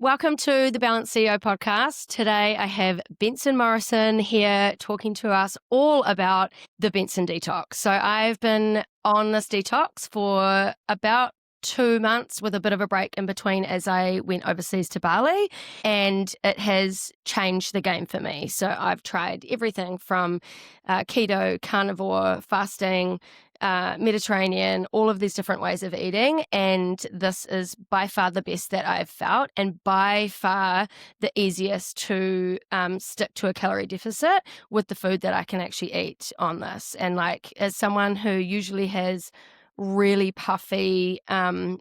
Welcome to the Balanced CEO podcast. Today I have Benson Morrison here talking to us all about the Benson detox. So I've been on this detox for about 2 months with a bit of a break in between as I went overseas to Bali, and it has changed the game for me. So I've tried everything from keto, carnivore, fasting, Mediterranean, all of these different ways of eating. And this is by far the best that I've felt, and by far the easiest to stick to a calorie deficit with the food that I can actually eat on this. And like, as someone who usually has really puffy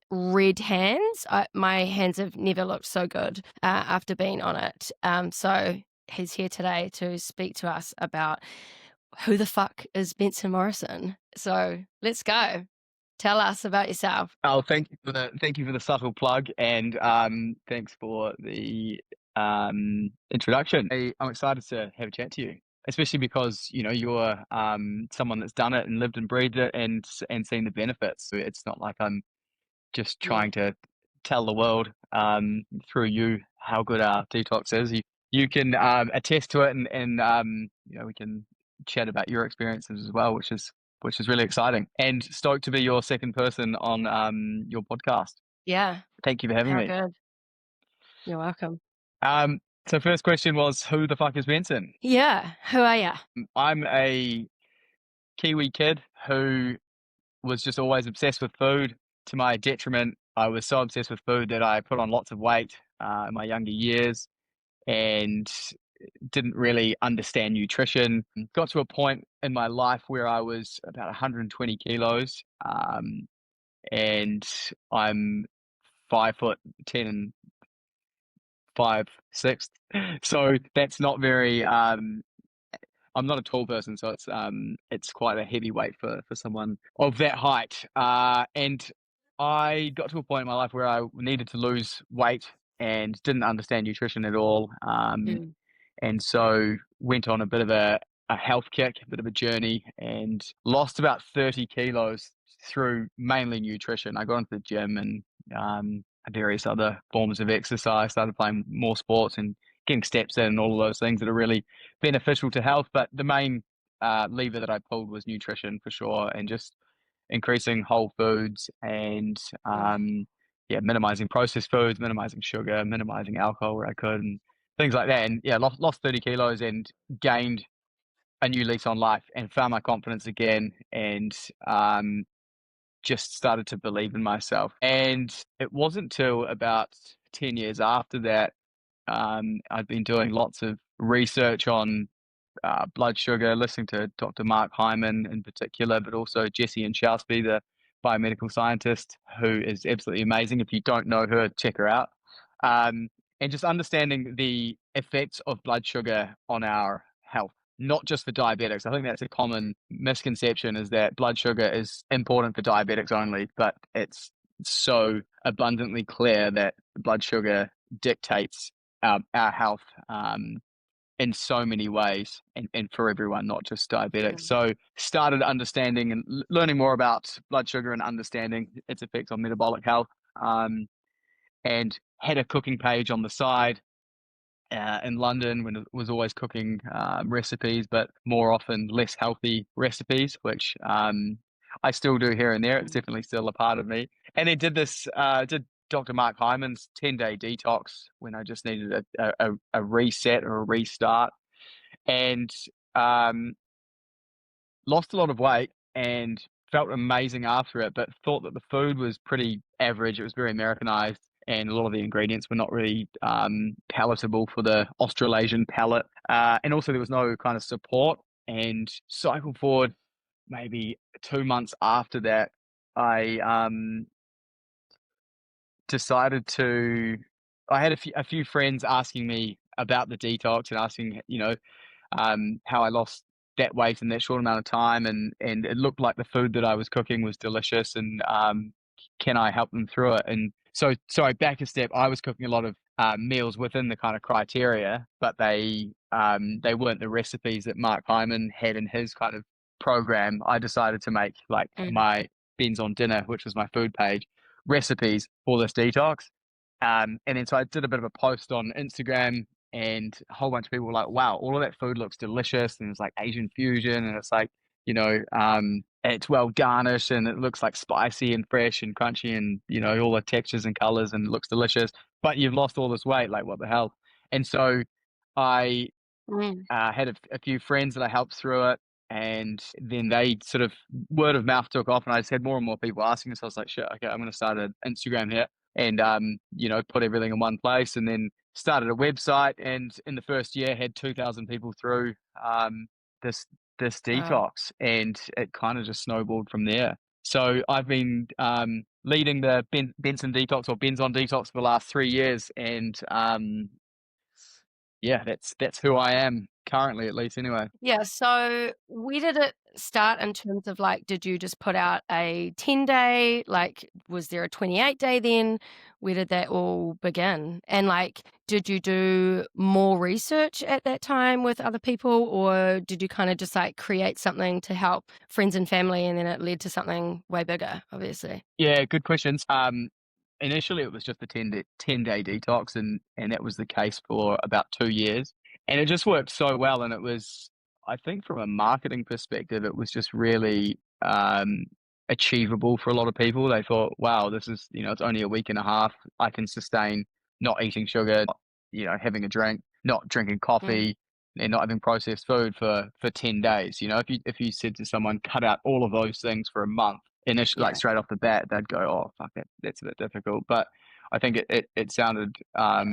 red hands, my hands have never looked so good after being on it. So he's here today to speak to us about who the fuck is Benson Morrison. So let's go. Tell us about yourself. Oh, thank you for the subtle plug, and thanks for the introduction. I'm excited to have a chat to you, especially because you're someone that's done it and lived and breathed it and seen the benefits. So it's not like I'm just trying to tell the world through you how good our detox is. You can attest to it, and we can chat about your experiences as well, which is really exciting, and stoked to be your second person on your podcast. Yeah. Thank you for having me. Good. You're welcome. So first question was, who the fuck is Benson? Yeah. Who are you? I'm a Kiwi kid who was just always obsessed with food. To my detriment, I was so obsessed with food that I put on lots of weight in my younger years and didn't really understand nutrition. Got to a point in my life where I was about 120 kilos, and I'm 5'10" and 5'6", so that's not very. I'm not a tall person, so it's quite a heavy weight for someone of that height. And I got to a point in my life where I needed to lose weight and didn't understand nutrition at all. And so went on a bit of a health kick, a bit of a journey, and lost about 30 kilos through mainly nutrition. I got into the gym and various other forms of exercise, started playing more sports and getting steps in and all of those things that are really beneficial to health. But the main lever that I pulled was nutrition for sure, and just increasing whole foods and minimizing processed foods, minimizing sugar, minimizing alcohol where I could, and things like that. And lost 30 kilos and gained a new lease on life and found my confidence again, and just started to believe in myself. And it wasn't till about 10 years after that, I'd been doing lots of research on blood sugar, listening to Dr. Mark Hyman in particular, but also Jessie and Shousby, the biomedical scientist, who is absolutely amazing. If you don't know her, check her out. And just understanding the effects of blood sugar on our health, not just for diabetics. I think that's a common misconception, is that blood sugar is important for diabetics only, but it's so abundantly clear that blood sugar dictates our health in so many ways, and for everyone, not just diabetics. So started understanding and learning more about blood sugar and understanding its effects on metabolic health, and had a cooking page on the side in London when it was always cooking recipes, but more often less healthy recipes, which I still do here and there. It's definitely still a part of me. And then did Dr. Mark Hyman's 10-day detox when I just needed a reset or a restart, and lost a lot of weight and felt amazing after it, but thought that the food was pretty average. It was very Americanized, and a lot of the ingredients were not really palatable for the Australasian palate. And also there was no kind of support. And cycle forward maybe 2 months after that, I decided to. I had a few friends asking me about the detox and asking, how I lost that weight in that short amount of time, and it looked like the food that I was cooking was delicious, and can I help them through it? And so I back a step. I was cooking a lot of meals within the kind of criteria, but they weren't the recipes that Mark Hyman had in his kind of program. I decided to make my Ben's on Dinner, which was my food page, recipes for this detox. And then so I did a bit of a post on Instagram, and a whole bunch of people were like, wow, all of that food looks delicious. And it's like Asian fusion, and it's like, it's well garnished, and it looks like spicy and fresh and crunchy, and, all the textures and colors, and it looks delicious. But you've lost all this weight. Like, what the hell? And so I Mm. had a few friends that I helped through it, and then they sort of word of mouth took off, and I just had more and more people asking us. So I was like, shit, okay, I'm going to start an Instagram here, and put everything in one place, and then started a website, and in the first year had 2,000 people through this this Wow. detox, and it kind of just snowballed from there. So I've been leading the Benson Detox, or Ben's on Detox, for the last 3 years, and yeah, that's who I am currently, at least, anyway. Yeah, so where did it start in terms of, like, did you just put out a 10-day? Like, was there a 28-day then? Where did that all begin? And, like, did you do more research at that time with other people, or did you kinda just, like, create something to help friends and family, and then it led to something way bigger, obviously? Yeah, good questions. Initially, it was just a 10-day detox, and that was the case for about 2 years, and it just worked so well. And it was, I think, from a marketing perspective, it was just really achievable for a lot of people. They thought, "Wow, this is, it's only a week and a half. I can sustain not eating sugar, not, having a drink, not drinking Mm, coffee, and not having processed food for 10 days." If you said to someone, cut out all of those things for a month, initially, like yeah, straight off the bat, they'd go, "Oh, fuck it, that's a bit difficult." But I think it sounded yeah.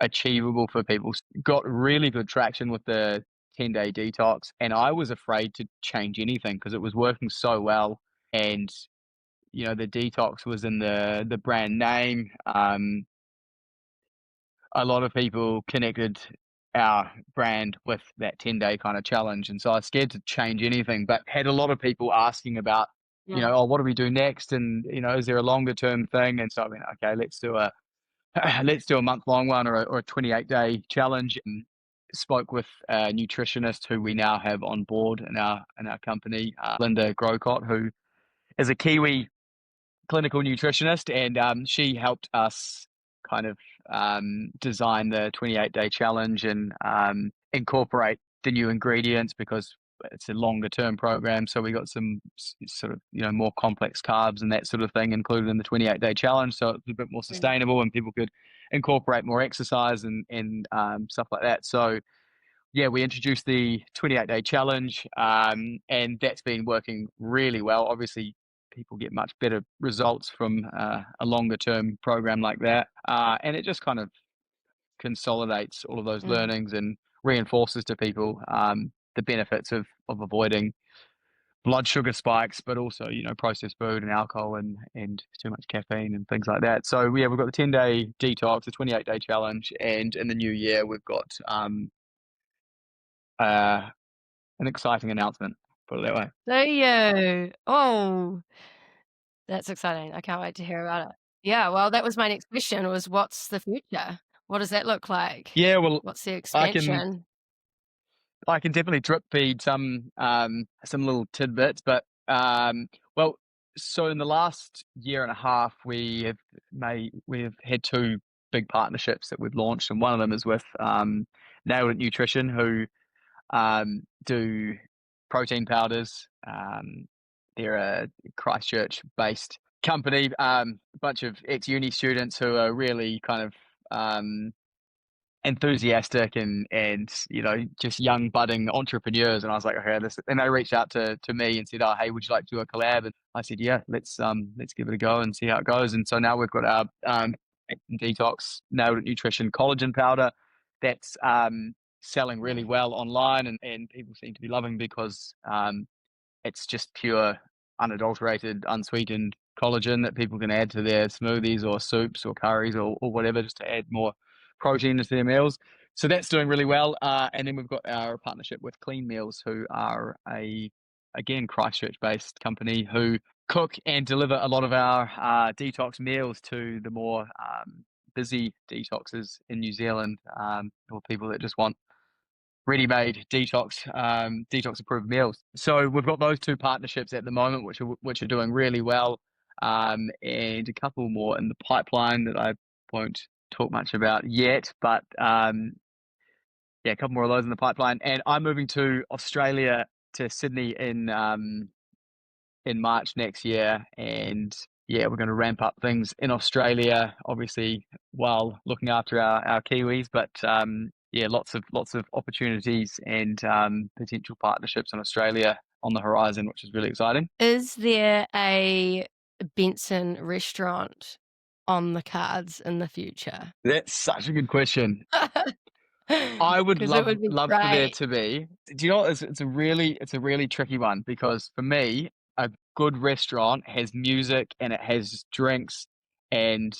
achievable for people. Got really good traction with the 10-day detox, and I was afraid to change anything because it was working so well. And the detox was in the brand name. A lot of people connected our brand with that 10-day kind of challenge. And so I was scared to change anything, but had a lot of people asking about, Mm, oh, what do we do next? And, is there a longer term thing? And so I mean, okay, let's do a let's do a month long one, or a 28-day challenge. And spoke with a nutritionist who we now have on board in our company, Linda Grocott, who is a Kiwi clinical nutritionist, and she helped us kind of design the 28-day challenge, and incorporate the new ingredients, because it's a longer term program. So we got some sort of more complex carbs and that sort of thing included in the 28-day challenge, so it's a bit more mm, sustainable, and people could incorporate more exercise and stuff like that. So yeah, we introduced the 28-day challenge, and that's been working really well. Obviously, people get much better results from a longer term program like that, and it just kind of consolidates all of those mm. learnings and reinforces to people the benefits of avoiding blood sugar spikes, but also processed food and alcohol, and too much caffeine and things like that. So yeah, we've got the 10-day detox, the 28-day challenge, and in the new year we've got uh, an exciting announcement, put it that way. Do you? Oh. That's exciting. I can't wait to hear about it. Yeah, well, that was my next question was what's the future? What does that look like? Yeah, well, What's the I can expansion? I can definitely drip feed some little tidbits, but well, so in the last year and a half, we've had two big partnerships that we've launched, and one of them is with Nailed It Nutrition, who do protein powders. They're a Christchurch-based company, a bunch of ex-uni students who are really kind of enthusiastic, and just young budding entrepreneurs. And I was like, okay, this. And they reached out to me and said, oh, hey, would you like to do a collab? And I said, yeah, let's give it a go and see how it goes. And so now we've got our detox nailed it nutrition collagen powder that's selling really Mm, well online, and people seem to be loving, because it's just pure, unadulterated, unsweetened collagen that people can add to their smoothies or soups or curries, or whatever, just to add more protein into their meals. So that's doing really well. And then we've got our partnership with Clean Meals, who are again, Christchurch-based company who cook and deliver a lot of our detox meals to the more busy detoxes in New Zealand, or people that just want ready-made detox approved meals. So we've got those two partnerships at the moment, which are doing really well, and a couple more in the pipeline that I won't talk much about yet, but yeah, a couple more of those in the pipeline. And I'm moving to Australia, to Sydney in March next year, and yeah, we're going to ramp up things in Australia, obviously, while looking after our Kiwis. But yeah, lots of opportunities and potential partnerships in Australia on the horizon, which is really exciting. Is there a Benson restaurant on the cards in the future? That's such a good question. I would Because it would be love for there great. to be. Do you know what? It's a really tricky one, because for me, a good restaurant has music and it has drinks, and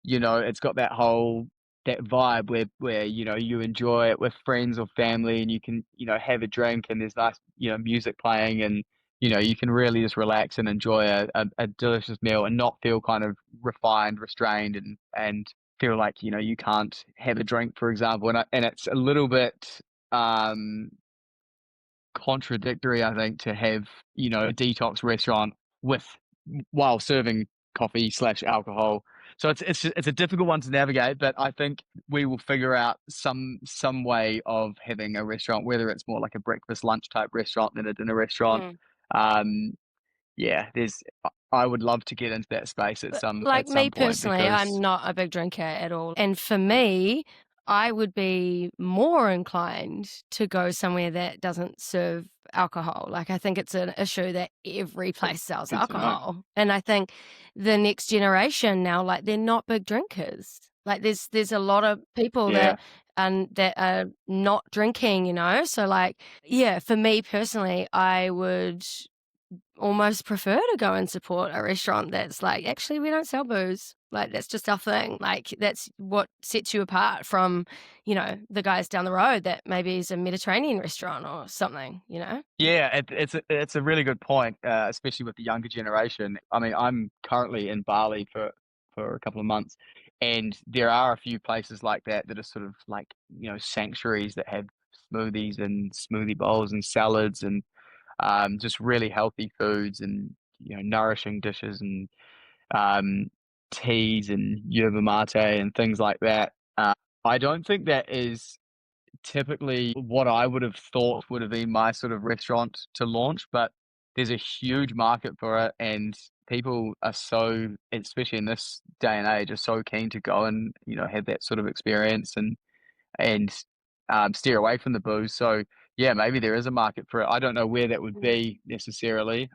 it's got that vibe where you enjoy it with friends or family, and you can have a drink, and there's nice music playing, and you can really just relax and enjoy a delicious meal and not feel kind of refined, restrained, and feel like you can't have a drink, for example, and it's a little bit um contradictory, I think, to have a detox restaurant with while serving coffee slash alcohol. So it's a difficult one to navigate, but I think we will figure out some way of having a restaurant, whether it's more like a breakfast lunch type restaurant than a dinner restaurant. Mm. um yeah, I would love to get into that space But, at like me some point, personally, I'm because not a big drinker at all. And for me, I would be more inclined to go somewhere that doesn't serve alcohol. Like, I think it's an issue that every place sells good to know. alcohol. And I think the next generation now, like, they're not big drinkers. Like, there's a lot of people Yeah. that are not drinking, you know? So, like, yeah, for me personally, I would almost prefer to go and support a restaurant that's like, actually, we don't sell booze. Like, that's just our thing. Like, that's what sets you apart from, the guys down the road that maybe is a Mediterranean restaurant or something, you know? Yeah, it's a really good point, especially with the younger generation. I mean, I'm currently in Bali for a couple of months, and there are a few places like that are sort of like sanctuaries that have smoothies and smoothie bowls and salads, and just really healthy foods, and nourishing dishes, and um, teas and yerba mate and things like that. I don't think that is typically what I would have thought would have been my sort of restaurant to launch, but there's a huge market for it, and people are so, especially in this day and age, are so keen to go and have that sort of experience, and steer away from the booze. So yeah, maybe there is a market for it. I don't know where that would Mm. be necessarily.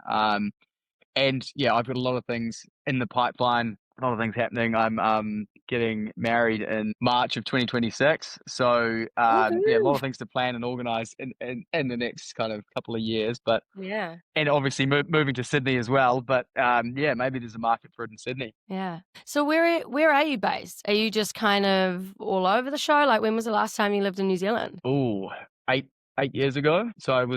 And yeah, I've got a lot of things in the pipeline, a lot of things happening. I'm getting married in March of 2026. So yeah, a lot Woohoo! of things to plan and organize in the next kind of couple of years. But Yeah. and obviously moving to Sydney as well. But yeah, maybe there's a market for it in Sydney. Yeah. So where are you based? Are you just kind of all over the show? Like, when was the last time you lived in New Zealand? Oh, eight 8 years ago. So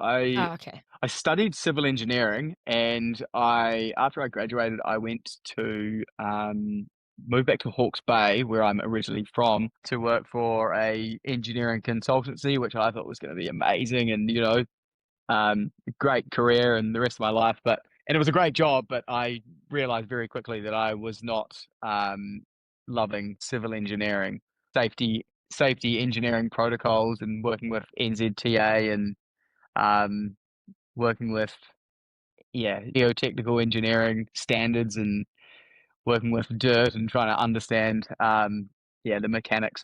Oh, okay. I studied civil engineering, and I after I graduated, I went to move back to Hawke's Bay, where I'm originally from, to work for a engineering consultancy, which I thought was going to be amazing, and great career and the rest of my life. And it was a great job, but I realized very quickly that I was not loving civil engineering, safety engineering protocols, and working with NZTA, and um, working with geotechnical engineering standards, and working with dirt, and trying to understand the mechanics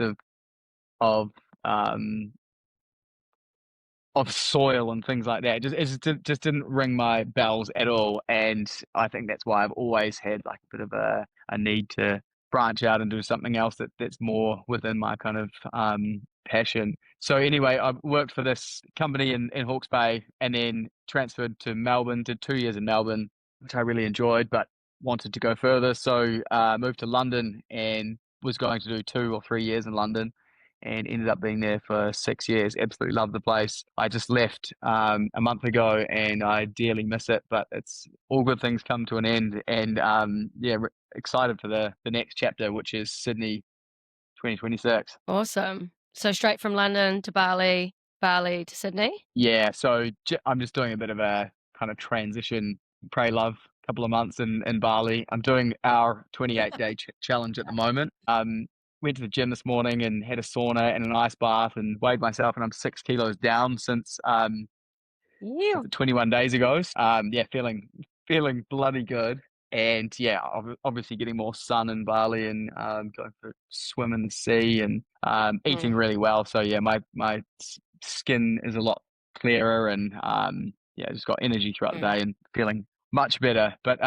of um, of soil and things like that. Just didn't ring my bells at all, and I think that's why I've always had like a bit of a need to branch out and do something else that's more within my kind of passion. So anyway, I worked for this company in Hawke's Bay, and then transferred to Melbourne. Did 2 years in Melbourne, which I really enjoyed, but wanted to go further. So moved to London, and was going to do 2 or 3 years in London, and ended up being there for 6 years. Absolutely love the place. I just left a month ago, and I dearly miss it, but it's all good things come to an end. And yeah, excited for the next chapter, which is Sydney 2026. Awesome. So straight from London to Bali, Bali to Sydney? Yeah, so I'm just doing a bit of a kind of transition, pray love couple of months in Bali. I'm doing our 28-day challenge at the moment. Went to the gym this morning and had a sauna and an ice bath and weighed myself, and I'm 6 kilos down Yeah. was it 21 days ago. Yeah, feeling bloody good. And yeah, obviously getting more sun in Bali and going for a swim in the sea and eating Mm, really well. So yeah, my skin is a lot clearer and yeah, just got energy throughout the mm. day and feeling much better. But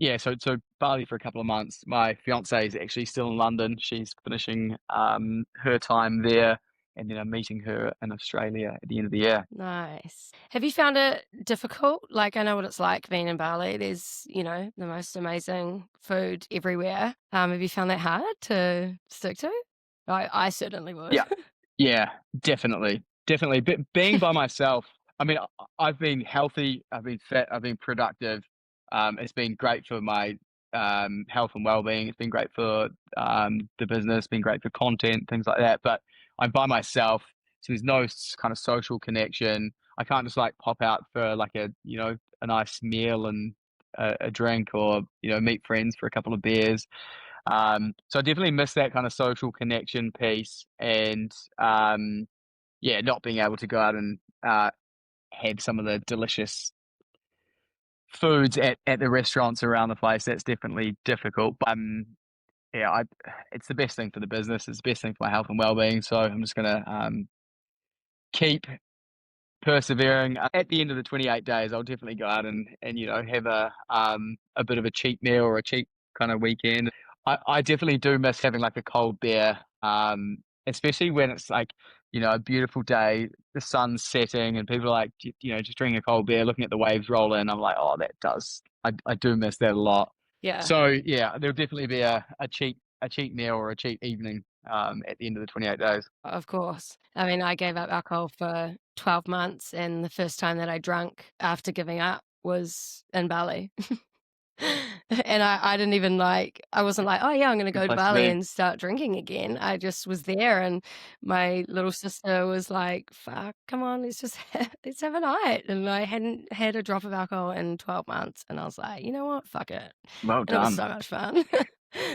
yeah, so Bali for a couple of months. My fiance is actually still in London. She's finishing her time there, and then I'm meeting her in Australia at the end of the year. Nice. Have you found it difficult? Like, I know what it's like being in Bali. There's, the most amazing food everywhere. Have you found that hard to stick to? I certainly would. Yeah, yeah, definitely, definitely. But being by myself, I mean, I've been healthy, I've been fit, I've been productive. It's been great for my health and well-being. It's been great for the business, been great for content, things like that. But I'm by myself, so there's no kind of social connection. I can't just like pop out for like a nice meal and a drink, or meet friends for a couple of beers. So I definitely miss that kind of social connection piece, and yeah, not being able to go out and have some of the delicious foods at the restaurants around the place. That's definitely difficult. But yeah, it's the best thing for the business. It's the best thing for my health and well-being. So I'm just gonna keep persevering. At the end of the 28 days, I'll definitely go out and have a bit of a cheat meal or a cheat kind of weekend. I definitely do miss having like a cold beer, especially when it's like a beautiful day, the sun's setting, and people are like just drinking a cold beer, looking at the waves roll in. I'm like, oh, I do miss that a lot. Yeah, So yeah, there'll definitely be a cheat meal or a cheat evening at the end of the 28 days. of course. I mean, I gave up alcohol for 12 months, and the first time that I drank after giving up was in Bali. And I didn't even I wasn't like, "Oh, yeah, I'm gonna Good go to place to Bali be. and start drinking again." I just was there, and my little sister was like, "Fuck, come on, let's just let's have a night." And I hadn't had a drop of alcohol in 12 months, and I was like, "You know what? Fuck it." Well And it was done. so much fun.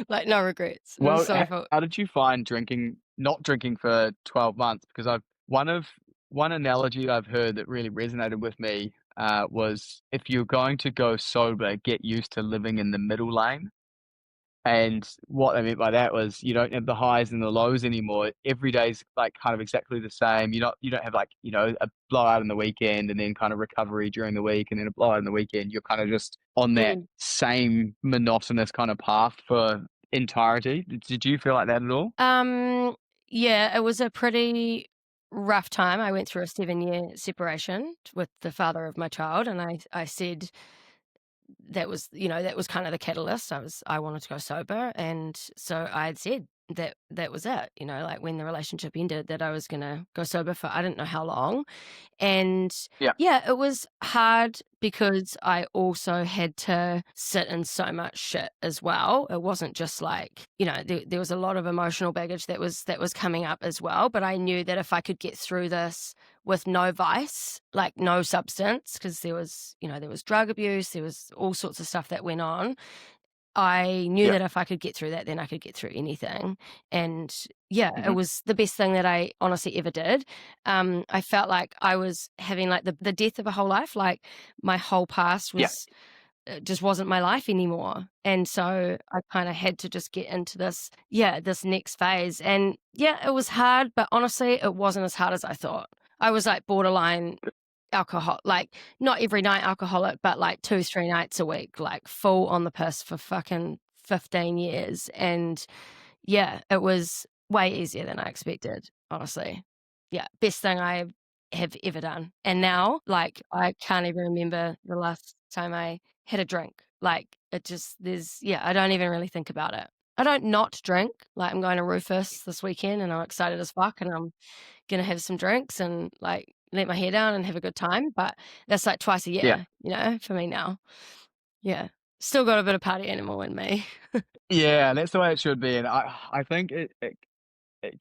Like, no regrets. It was Well, so fun. how did you find not drinking for 12 months? Because one analogy I've heard that really resonated with me was, if you're going to go sober, get used to living in the middle lane. And what I meant by that was, you don't have the highs and the lows anymore. Every day's like kind of exactly the same. You don't have like, a blowout in the weekend and then kind of recovery during the week and then a blowout in the weekend. You're kind of just on that Mm. same monotonous kind of path for entirety. Did you feel like that at all? Um, yeah, it was a pretty rough time. I went through a 7-year separation with the father of my child, and I said that was kind of the catalyst. I wanted to go sober, and so I had said that was it. Like when the relationship ended, that I was gonna go sober for I didn't know how long, and Yeah. yeah, it was hard because I also had to sit in so much shit as well. It wasn't just like, there was a lot of emotional baggage that was coming up as well. But I knew that if I could get through this with no vice, like no substance, because there was drug abuse, there was all sorts of stuff that went on. I knew Yeah. that if I could get through that, then I could get through anything. And yeah, it Hmm. was the best thing that I honestly ever did. I felt like I was having like the death of a whole life. Like my whole past Yeah. was just wasn't my life anymore. And so I kind of had to just get into this next phase. And yeah, it was hard, but honestly, it wasn't as hard as I thought. I was like borderline alcohol, like not every night alcoholic, but like 2, 3 nights a week, like full on the piss for fucking 15 years. And yeah, it was way easier than I expected, honestly. Yeah, best thing I have ever done. And now, like, I can't even remember the last time I had a drink. Like, I don't even really think about it. I don't not drink. Like, I'm going to Rufus this weekend and I'm excited as fuck and I'm gonna have some drinks and like let my hair down and have a good time. But that's like twice a Yeah. year, for me now. Yeah. Still got a bit of party animal in me. Yeah. That's the way it should be. And I think it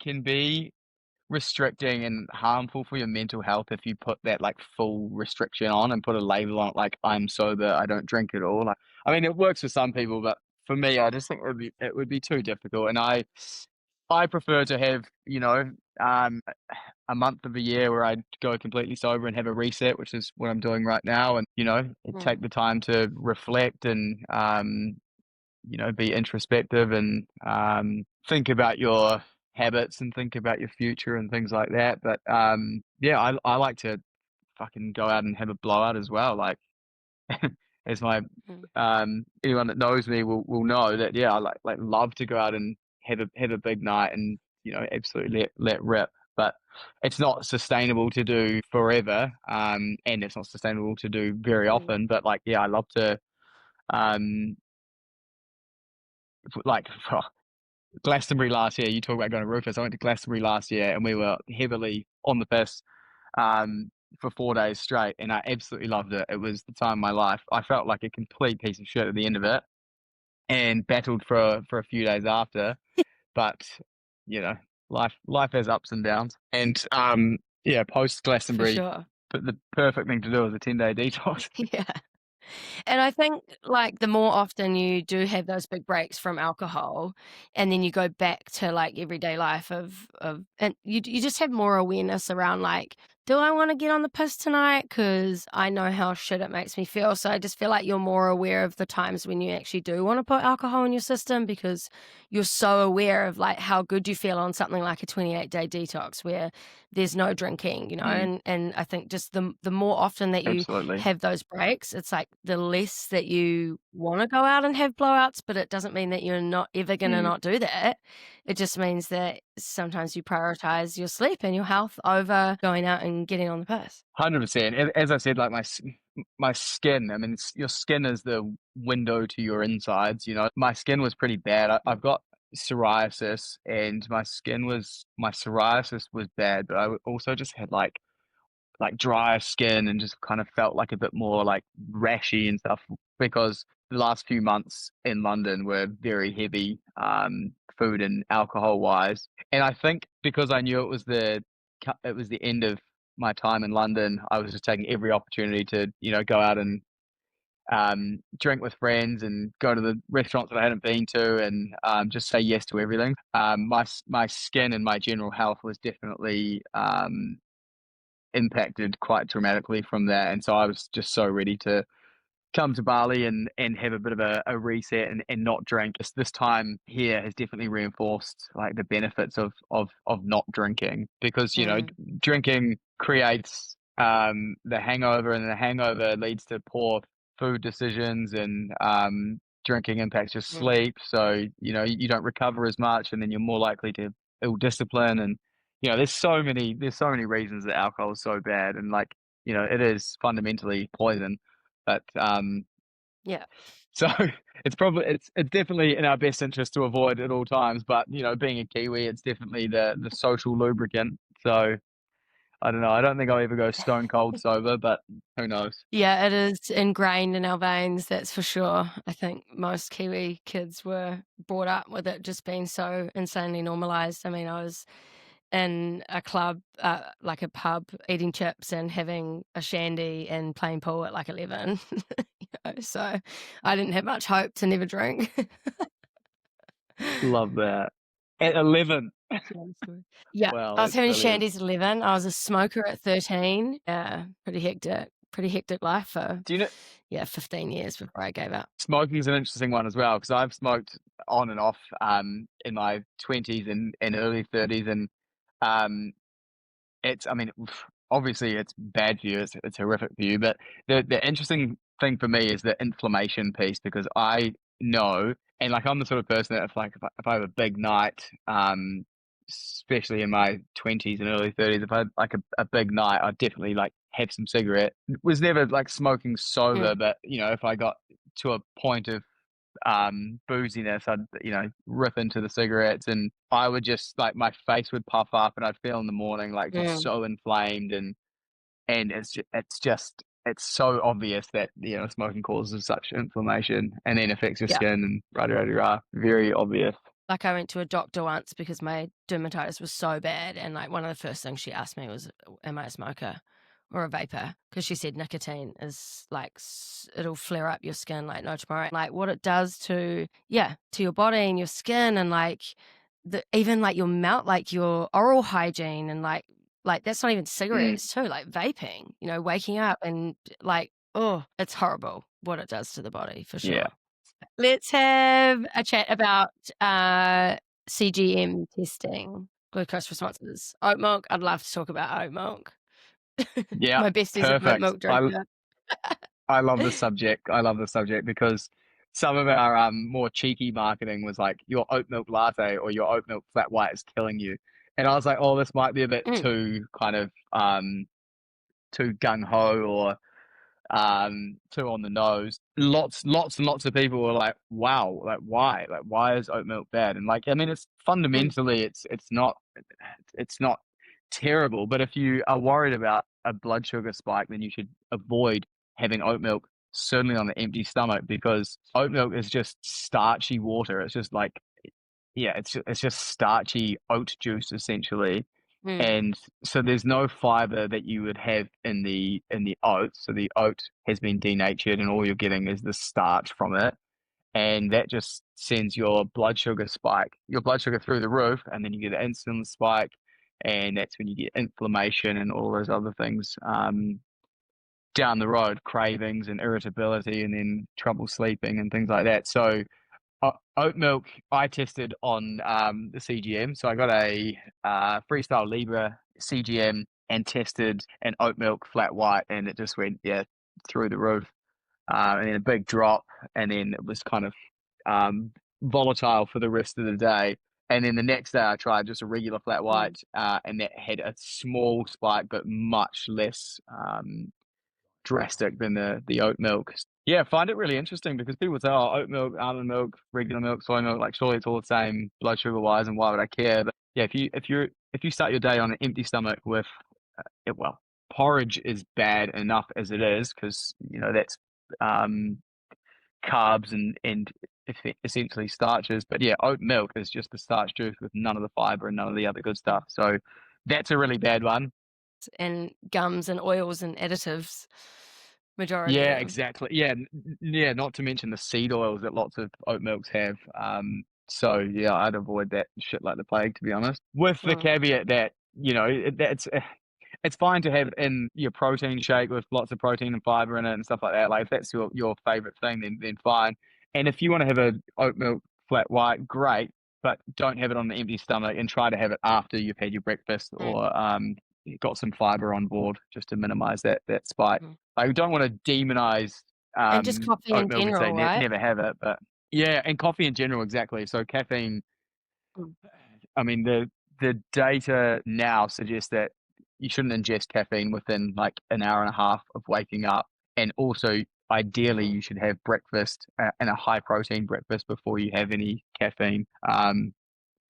can be restricting and harmful for your mental health if you put that like full restriction on and put a label on it like I'm sober, I don't drink at all. Like, I mean, it works for some people, but for me, I just think it would be too difficult. And I prefer to have, um, a month of the year where I go completely sober and have a reset, which is what I'm doing right now, and take Mm, the time to reflect and be introspective and think about your habits and think about your future and things like that. But yeah, I like to fucking go out and have a blowout as well. Like as my mm, anyone that knows me will know that yeah, I like love to go out and have a big night and absolutely let rip. But it's not sustainable to do forever, and it's not sustainable to do very mm, often. But like, yeah, I love to, um, like Glastonbury last year. You talk about going to Rufus. I went to Glastonbury last year, and we were heavily on the piss um, for 4 days straight, and I absolutely loved it. It was the time of my life. I felt like a complete piece of shit at the end of it, and battled for a few days after. But you know, life has ups and downs, and yeah, post for Glastonbury, sure. but the perfect thing to do is a 10-day detox. Yeah. And I think, like, the more often you do have those big breaks from alcohol, and then you go back to, like, everyday life and you just have more awareness around, like, "Do I wanna get on the piss tonight? Because I know how shit it makes me feel." So I just feel like you're more aware of the times when you actually do wanna put alcohol in your system because you're so aware of, like, how good you feel on something like a 28-day detox where there's no drinking, Mm, and I think just the more often that you absolutely. have those breaks, it's like the less that you wanna go out and have blowouts, but it doesn't mean that you're not ever gonna Mm. not do that. It just means that sometimes you prioritize your sleep and your health over going out and getting on the piss. 100%. As I said, like my skin. I mean, your skin is the window to your insides. My skin was pretty bad. I've Mm, got psoriasis, and my psoriasis was bad, but also just had like drier skin and just kind of felt like a bit more like rashy and stuff because the last few months in London were very heavy food and alcohol wise. And I think because I knew it was the end of my time in London, I was just taking every opportunity to, go out and drink with friends and go to the restaurants that I hadn't been to and just say yes to everything. My skin and my general health was definitely impacted quite dramatically from that. And so I was just so ready to come to Bali and have a bit of a reset and not drink. This time here has definitely reinforced like the benefits of not drinking because mm, drinking creates the hangover, and the hangover leads to poor food decisions, and drinking impacts your mm, sleep, so you don't recover as much, and then you're more likely to ill discipline. And there's so many reasons that alcohol is so bad, and like it is fundamentally poison. But yeah. so it's definitely in our best interest to avoid at all times. But being a Kiwi, it's definitely the social lubricant. So I don't know. I don't think I'll ever go stone cold sober, but who knows? Yeah, it is ingrained in our veins, that's for sure. I think most Kiwi kids were brought up with it just being so insanely normalized. I mean, I was in a club, like a pub, eating chips and having a shandy and playing pool at like 11. So I didn't have much hope to never drink. Love that. At 11. Long story. Yeah, Wow, I was that's having brilliant. shandies at 11. I was a smoker at 13. Yeah, pretty hectic life for, Do you know yeah, 15 years before I gave up. smoking is an interesting one as well because I've smoked on and off in my 20s and early 30s, and um I mean, obviously it's bad for you, it's horrific for you, but the interesting thing for me is the inflammation piece because I know, and like I'm the sort of person that if I have a big night, especially in my 20s and early 30s, if I had like a big night, I'd definitely like have some cigarette. Was never like smoking sober, Mm, but if I got to a point of booziness, I'd rip into the cigarettes, and I would just like my face would puff up, and I'd feel in the morning like just mm, so inflamed, and it's so obvious that smoking causes such inflammation and then affects your yeah. skin and rah rah rah. Very obvious. Like, I went to a doctor once because my dermatitis was so bad, and, like, one of the first things she asked me was, "Am I a smoker or a vapor?" Because she said nicotine is, like, it'll flare up your skin like no tomorrow. Like, what it does to to your body and your skin and, like, even, like, your mouth, like, your oral hygiene and, like, that's not even Mm, cigarettes too, like, vaping, waking up and, like, oh, it's horrible what it does to the body for yeah. sure. Let's have a chat about CGM testing, glucose responses. Oat milk, I'd love to talk about oat milk. Yeah, My bestie's an oat perfect. milk drinker. I love the subject. I love the subject because some of our more cheeky marketing was like your oat milk latte or your oat milk flat white is killing you. And I was like, oh, this might be a bit Mm, too kind of too gung ho or too on the nose. Lots and lots of people were like, wow, like why is oat milk bad? And like, I mean, it's mm, fundamentally it's not terrible, but if you are worried about a blood sugar spike, then you should avoid having oat milk, certainly on an empty stomach, because oat milk is just starchy water. It's just like, yeah, it's just starchy oat juice essentially. mm, And so there's no fiber that you would have in the oat. So the oat has been denatured and all you're getting is the starch from it. And that just sends your blood sugar through the roof, and then you get an insulin spike, and that's when you get inflammation and all those other things down the road, cravings and irritability, and then trouble sleeping and things like that. So oat milk, I tested on the CGM. So I got a Freestyle Libre CGM and tested an oat milk flat white, and it just went, yeah, through the roof. And then a big drop, and then it was kind of um, volatile for the rest of the day. And then the next day I tried just a regular flat mm. white, and that had a small spike, but much less drastic than the oat milk. Yeah, I find it really interesting because people say, "Oh, oat milk, almond milk, regular milk, soy milk, like surely it's all the same blood sugar wise, and why would I care?" But yeah, if you start your day on an empty stomach with, well, porridge is bad enough as it is because that's um, carbs and essentially starches. But yeah, oat milk is just the starch juice with none of the fiber and none of the other good stuff. So that's a really bad one. And gums and oils and additives, majority of Yeah, them. exactly. Yeah, yeah. Not to mention the seed oils that lots of oat milks have. So yeah, I'd avoid that shit like the plague, to be honest. With the Mm, caveat that that's it's fine to have in your protein shake with lots of protein and fiber in it and stuff like that. Like if that's your favorite thing, then fine. And if you want to have a oat milk flat white, great, but don't have it on an empty stomach and try to have it after you've had your breakfast mm, or got some fiber on board just to minimize that spike. mm. I don't want to demonize And just coffee oat in milk and say general, right? never have it, but yeah, and coffee in general, exactly. So caffeine, Mm, I mean, the data now suggests that you shouldn't ingest caffeine within like an hour and a half of waking up, and also ideally mhm, you should have breakfast and a high protein breakfast before you have any caffeine.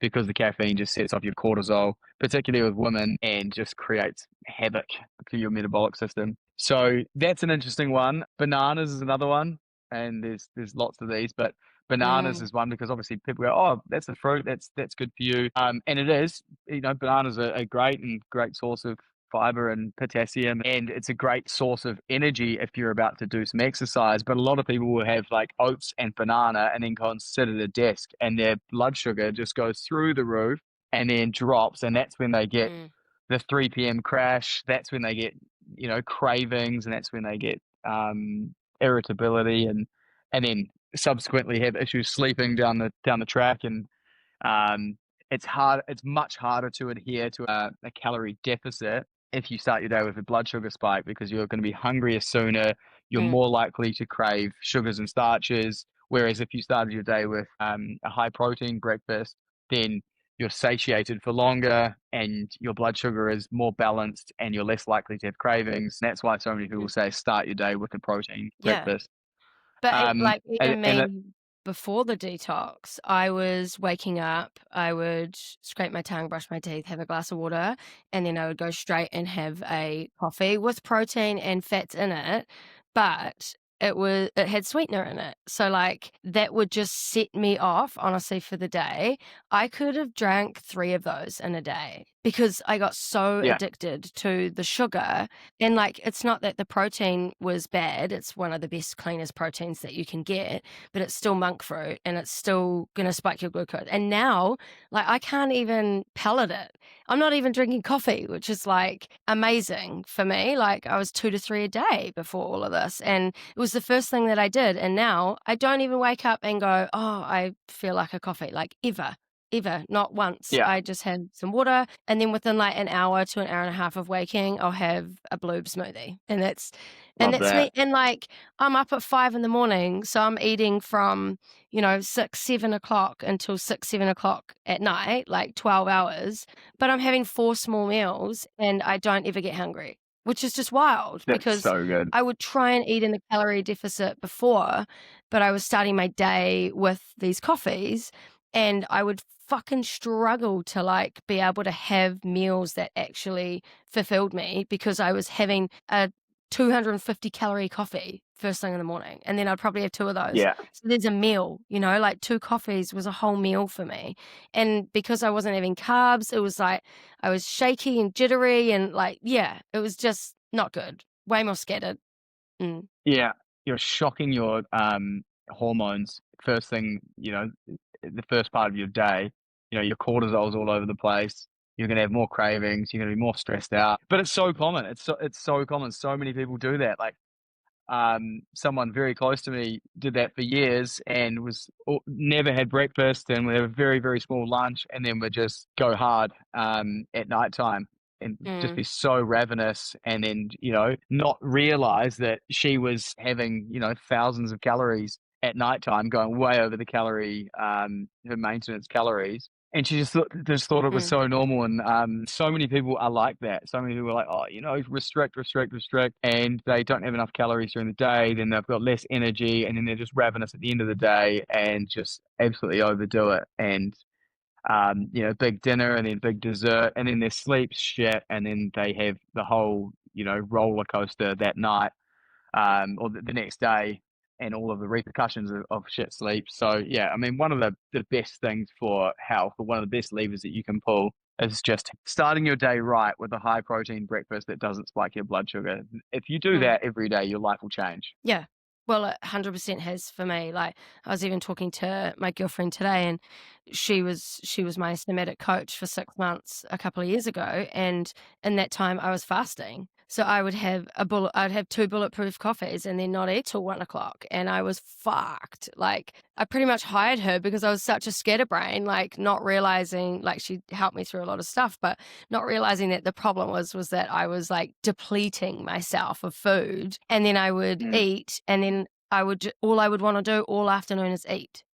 Because the caffeine just sets off your cortisol, particularly with women, and just creates havoc to your metabolic system. So that's an interesting one. Bananas is another one, and there's lots of these, but bananas mm, is one because obviously people go, oh, that's a fruit, that's good for you, and it is. Bananas are a great source of fiber and potassium, and it's a great source of energy if you're about to do some exercise. But a lot of people will have like oats and banana and then go and sit at a desk, and their blood sugar just goes through the roof and then drops, and that's when they get mm, the 3 p.m. crash. That's when they get cravings, and that's when they get irritability, and then subsequently have issues sleeping down the track. And um, it's much harder to adhere to a calorie deficit if you start your day with a blood sugar spike because you're going to be hungrier sooner. You're mm, more likely to crave sugars and starches. Whereas if you started your day with a high protein breakfast, then you're satiated for longer and your blood sugar is more balanced and you're less likely to have cravings. And that's why so many people mm. say start your day with a protein Yeah. breakfast. But Um, like even and it, me before the detox, I was waking up, I would scrape my tongue, brush my teeth, have a glass of water, and then I would go straight and have a coffee with protein and fats in it. But it had sweetener in it. So like that would just set me off, honestly, for the day. I could have drank 3 of those in a day because I got so Yeah. addicted to the sugar. And like, it's not that the protein was bad. It's one of the best, cleanest proteins that you can get, but it's still monk fruit and it's still going to spike your glucose. And now, like, I can't even pellet it. I'm not even drinking coffee, which is like amazing for me. Like, I was 2 to 3 a day before all of this. And it was the first thing that I did. And now I don't even wake up and go, oh, I feel like a coffee, like ever. Ever, not once. Yeah. I just had some water, and then within like an hour to an hour and a half of waking, I'll have a bloob smoothie, and Love that's me. that. And like, I'm up at 5 in the morning, so I'm eating from 6, 7 o'clock until 6, 7 o'clock at night, like 12 hours. But I'm having 4 small meals, and I don't ever get hungry, which is just wild That's because so good. I would try and eat in a calorie deficit before, but I was starting my day with these coffees, and I would fucking struggle to like be able to have meals that actually fulfilled me because I was having a 250 calorie coffee first thing in the morning, and then I'd probably have 2 of those. Yeah. So there's a meal, like 2 coffees was a whole meal for me. And because I wasn't having carbs, it was like I was shaky and jittery and like, yeah, it was just not good. Way more scattered. Mm. Yeah. You're shocking your hormones first thing, the first part of your day. Your cortisol's all over the place. You're gonna have more cravings, you're gonna be more stressed out. But it's so common. It's so common. So many people do that. Like someone very close to me did that for years and never had breakfast and would have a very, very small lunch and then would just go hard at nighttime and just Mm. be so ravenous and then, not realize that she was having, thousands of calories at nighttime going way over the her maintenance calories. And she just thought it was Mm. so normal, and so many people are like that. So many people are like, oh, restrict, restrict, restrict, and they don't have enough calories during the day. Then they've got less energy, and then they're just ravenous at the end of the day, and just absolutely overdo it. And big dinner, and then big dessert, and then their sleep's shit, and then they have the whole roller coaster that night, or the next day, and all of the repercussions of shit sleep. So yeah, I mean, one of the best things for health, or one of the best levers that you can pull, is just starting your day right with a high protein breakfast that doesn't spike your blood sugar. If you do Mm. that every day, your life will change. Yeah. Well, it 100% has for me. Like, I was even talking to my girlfriend today, and she was my somatic coach for 6 months a couple of years ago, and in that time I was fasting. So I'd have 2 bulletproof coffees and then not eat till 1 o'clock, and I was fucked. Like, I pretty much hired her because I was such a scatterbrain, like not realizing, like she helped me through a lot of stuff, but not realizing that the problem was that I was like depleting myself of food, and then I would Mm. eat, and then all I would want to do all afternoon is eat.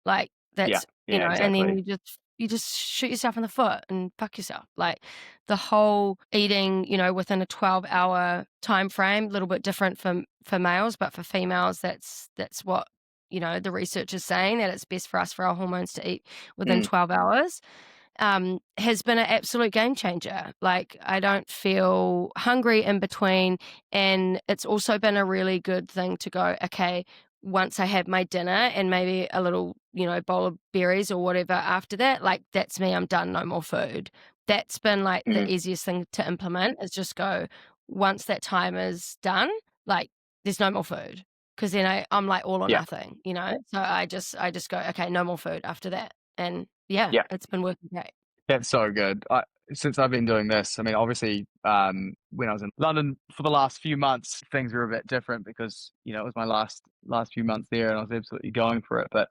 Like, Yeah, that's, yeah, and then exactly. you just shoot yourself in the foot and fuck yourself. Like, the whole eating, within a 12-hour time frame, a little bit different for males, but for females, that's what, the research is saying, that it's best for us, for our hormones, to eat within Mm. 12 hours. Has been an absolute game changer. Like, I don't feel hungry in between. And it's also been a really good thing to go, okay, once I have my dinner and maybe a little, bowl of berries or whatever after that, like, that's me, I'm done, no more food. That's been like the Mm. easiest thing to implement, is just go, once that time is done, like, there's no more food. Cause then I'm like all or Yeah, nothing. So I just go, okay, no more food after that. And yeah, yeah. it's been working great. That's so good. Since I've been doing this, I mean, obviously, when I was in London for the last few months, things were a bit different because, it was my last few months there, and I was absolutely going for it. But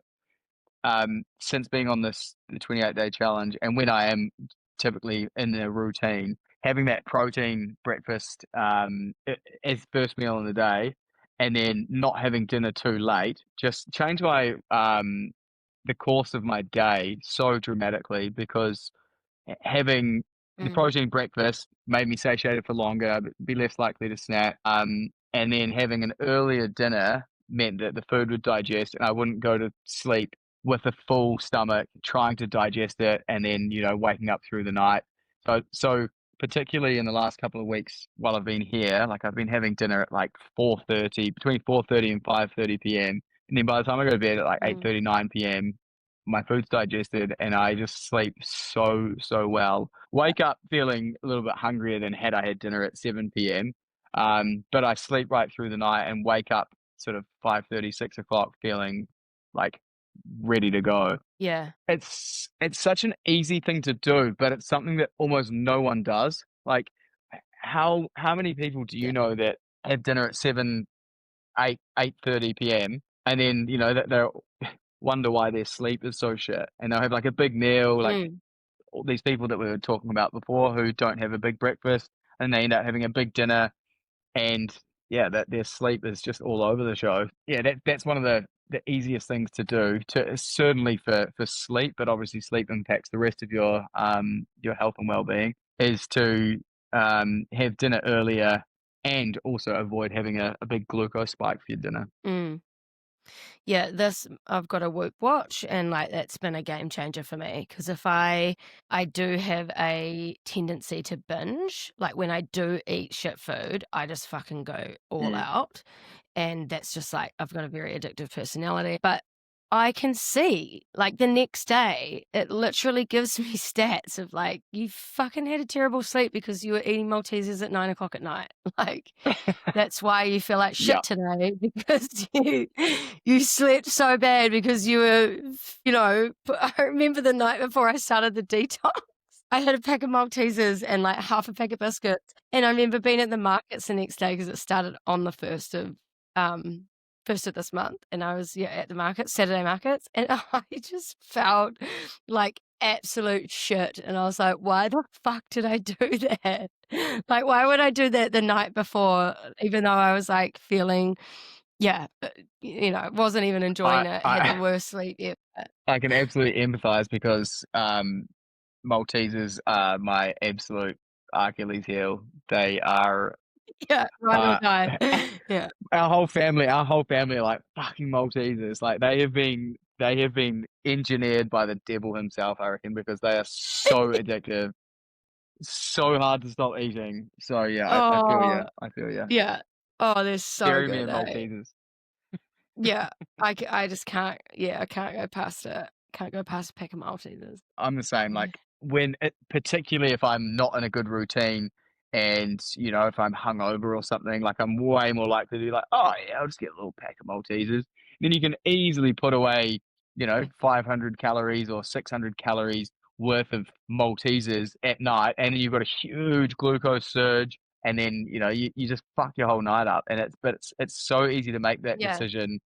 since being on the 28-day challenge, and when I am typically in a routine, having that protein breakfast as first meal in the day, and then not having dinner too late, just changed the course of my day so dramatically, because having the Mm. protein breakfast made me satiated for longer, be less likely to snack. And then having an earlier dinner meant that the food would digest, and I wouldn't go to sleep with a full stomach trying to digest it, and then waking up through the night. So particularly in the last couple of weeks while I've been here, like I've been having dinner at like 4:30, between 4:30 and 5:30 p.m. And then by the time I go to bed at like Mm. 8:39 p.m., my food's digested and I just sleep so, so well. Wake up feeling a little bit hungrier than had I had dinner at 7 p.m. But I sleep right through the night and wake up sort of 5:30, 6 o'clock feeling like ready to go. Yeah. It's such an easy thing to do, but it's something that almost no one does. Like, how many people do you Yeah. know that have dinner at 7, 8, 8:30 p.m. and then, that they're wonder why their sleep is so shit, and they'll have, like, a big meal, like, Mm. all these people that we were talking about before who don't have a big breakfast, and they end up having a big dinner, and yeah, that their sleep is just all over the show. Yeah, that's one of the easiest things to do to certainly for sleep, but obviously sleep impacts the rest of your health and well-being, is to have dinner earlier and also avoid having a big glucose spike for your dinner. Mm. Yeah, this I've got a Whoop watch, and like that's been a game changer for me because if I do have a tendency to binge, like when I do eat shit food, I just fucking go all Mm. out, and that's just like I've got a very addictive personality, but I can see like the next day it literally gives me stats of like you fucking had a terrible sleep because you were eating Maltesers at 9 o'clock at night. Like that's why you feel like Yeah. shit today because you slept so bad because you were, I remember the night before I started the detox, I had a pack of Maltesers and like half a pack of biscuits. And I remember being at the markets the next day because it started on the um, 1st of this month. And I was, at the market, Saturday markets. And I just felt like absolute shit. And I was like, why the fuck did I do that? Like, why would I do that the night before, even though I was like feeling, wasn't even enjoying I it, had the I worst sleep ever. I can absolutely empathize because Maltesers are my absolute Achilles heel. They are Yeah, ride or uh die. Yeah. our whole family are like fucking Maltesers. Like they have been engineered by the devil himself, I reckon, because they are so addictive, so hard to stop eating. So yeah, I feel you. Oh, I feel you. yeah. Oh, they're so Bury me good, in eh? Maltesers. Yeah. I just can't, I can't go past it. Can't go past a pack of Maltesers. I'm the same. Yeah. Like particularly if I'm not in a good routine, and if I'm hungover or something, like I'm way more likely to be like, oh yeah, I'll just get a little pack of Maltesers. Then you can easily put away, 500 calories or 600 calories worth of Maltesers at night, and then you've got a huge glucose surge, and then you just fuck your whole night up. And it's so easy to make that Yeah. decision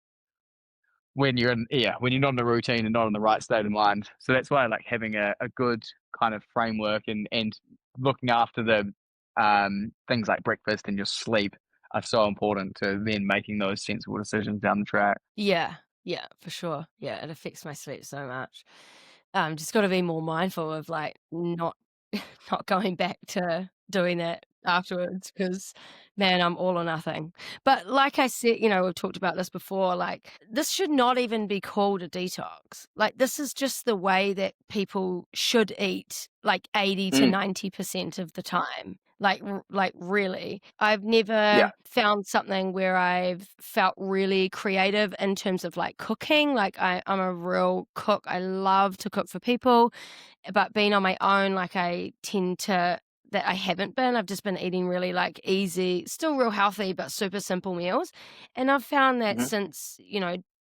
when you're not in a routine and not in the right state of mind. So that's why I like having a good kind of framework, and looking after the things like breakfast and your sleep are so important to then making those sensible decisions down the track. Yeah. Yeah, for sure. Yeah, it affects my sleep so much. Just gotta be more mindful of, like, not not going back to doing that afterwards because, man, I'm all or nothing. But like I said, we've talked about this before, like, this should not even be called a detox. Like, this is just the way that people should eat, like, 80 to Mm. 90% of the time. Like, really. I've Yeah. never found something where I've felt really creative in terms of, like, cooking. Like, I'm a real cook. I love to cook for people, but being on my own, like I tend to that I haven't been. I've just been eating really like easy, still real healthy, but super simple meals. And I've found that Hmm. since,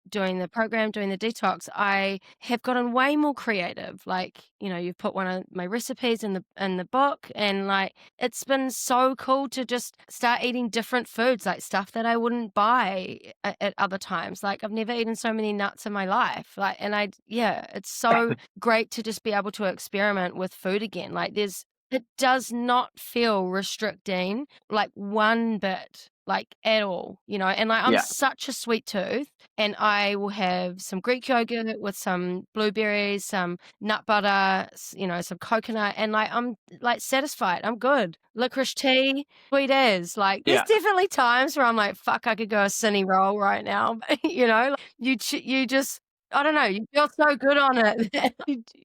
doing the program, doing the detox, I have gotten way more creative. Like, you've put one of my recipes in the book, and like it's been so cool to just start eating different foods, like stuff that I wouldn't buy at other times. Like I've never eaten so many nuts in my life. Like and it's so great to just be able to experiment with food again. Like it does not feel restricting like one bit, like at all, and like I'm Yeah. such a sweet tooth, and I will have some Greek yogurt with some blueberries, some nut butter, some coconut, and like I'm like satisfied. I'm good. Licorice tea, sweet as. Like there's Yeah. definitely times where I'm like, fuck, I could go a cine roll right now. Like, you just I don't know, you feel so good on it that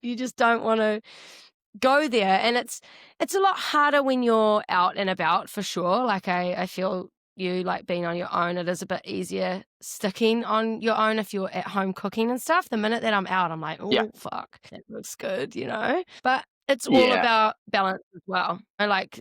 you just don't want to go there. And it's a lot harder when you're out and about, for sure. Like I feel you, like, being on your own, it is a bit easier sticking on your own if you're at home cooking and stuff. The minute that I'm out, I'm like, Yeah. oh fuck, that looks good, you know? But it's all Yeah. about balance as well. I like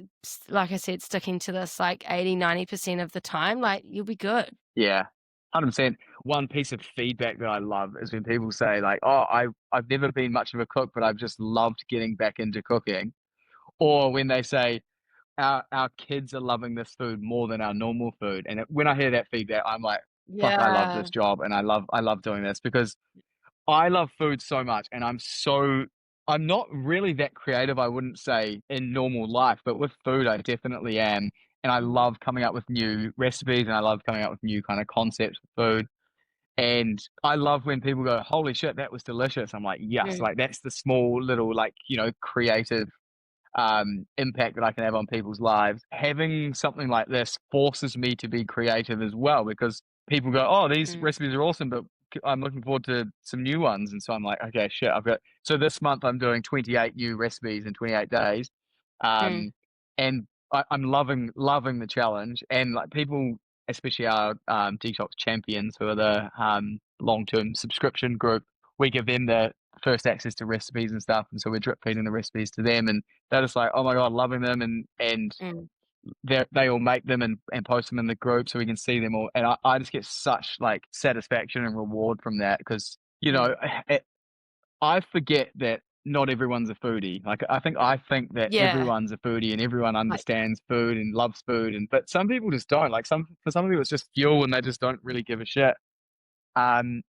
I said, sticking to this like 80-90% of the time, like, you'll be good. Yeah. 100%. One piece of feedback that I love is when people say like, "Oh, I've never been much of a cook, but I've just loved getting back into cooking." Or when they say, our kids are loving this food more than our normal food." And when I hear that feedback, I'm like, "Fuck, I love Yeah. this job and I love doing this," because I love food so much, and I'm not really that creative, I wouldn't say, in normal life, but with food, I definitely am. And I love coming up with new recipes, and I love coming up with new kind of concepts with food. And I love when people go, "Holy shit, that was delicious." I'm like, yes, Mm, like that's the small little, like, creative impact that I can have on people's lives. Having something like this forces me to be creative as well, because people go, "Oh, these mm, recipes are awesome, but I'm looking forward to some new ones." And so I'm like, "Okay, shit, so this month I'm doing 28 new recipes in 28 days." mm, Um, and I'm loving the challenge. And like people, especially our detox champions, who are the long-term subscription group, we give them the first access to recipes and stuff. And so we're drip feeding the recipes to them, and they're just like, "Oh my God, loving them." And mm, they all make them and post them in the group so we can see them all. And I just get such like satisfaction and reward from that, because, mm. it, I forget that not everyone's a foodie. Like, I think that Yeah. everyone's a foodie and everyone Like, understands food and loves food. But some people just don't. Like, for some people it's just fuel and they just don't really give a shit. And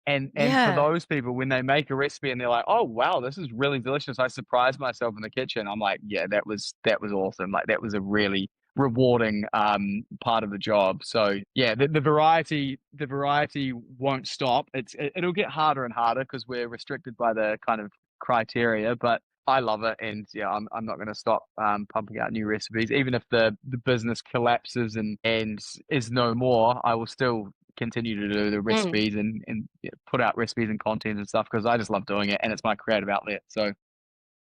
for yeah. those people, when they make a recipe and they're like, "Oh wow, this is really delicious. I surprised myself in the kitchen." I'm like, "Yeah, that was awesome. Like, that was a really rewarding part of the job." So yeah, the variety won't stop. It'll get harder and harder because we're restricted by the kind of criteria, but I love it. And yeah, I'm not going to stop pumping out new recipes. Even if the business collapses and is no more, I will still continue to do the Mm. recipes and yeah, put out recipes and content and stuff, because I just love doing it and it's my creative outlet. So,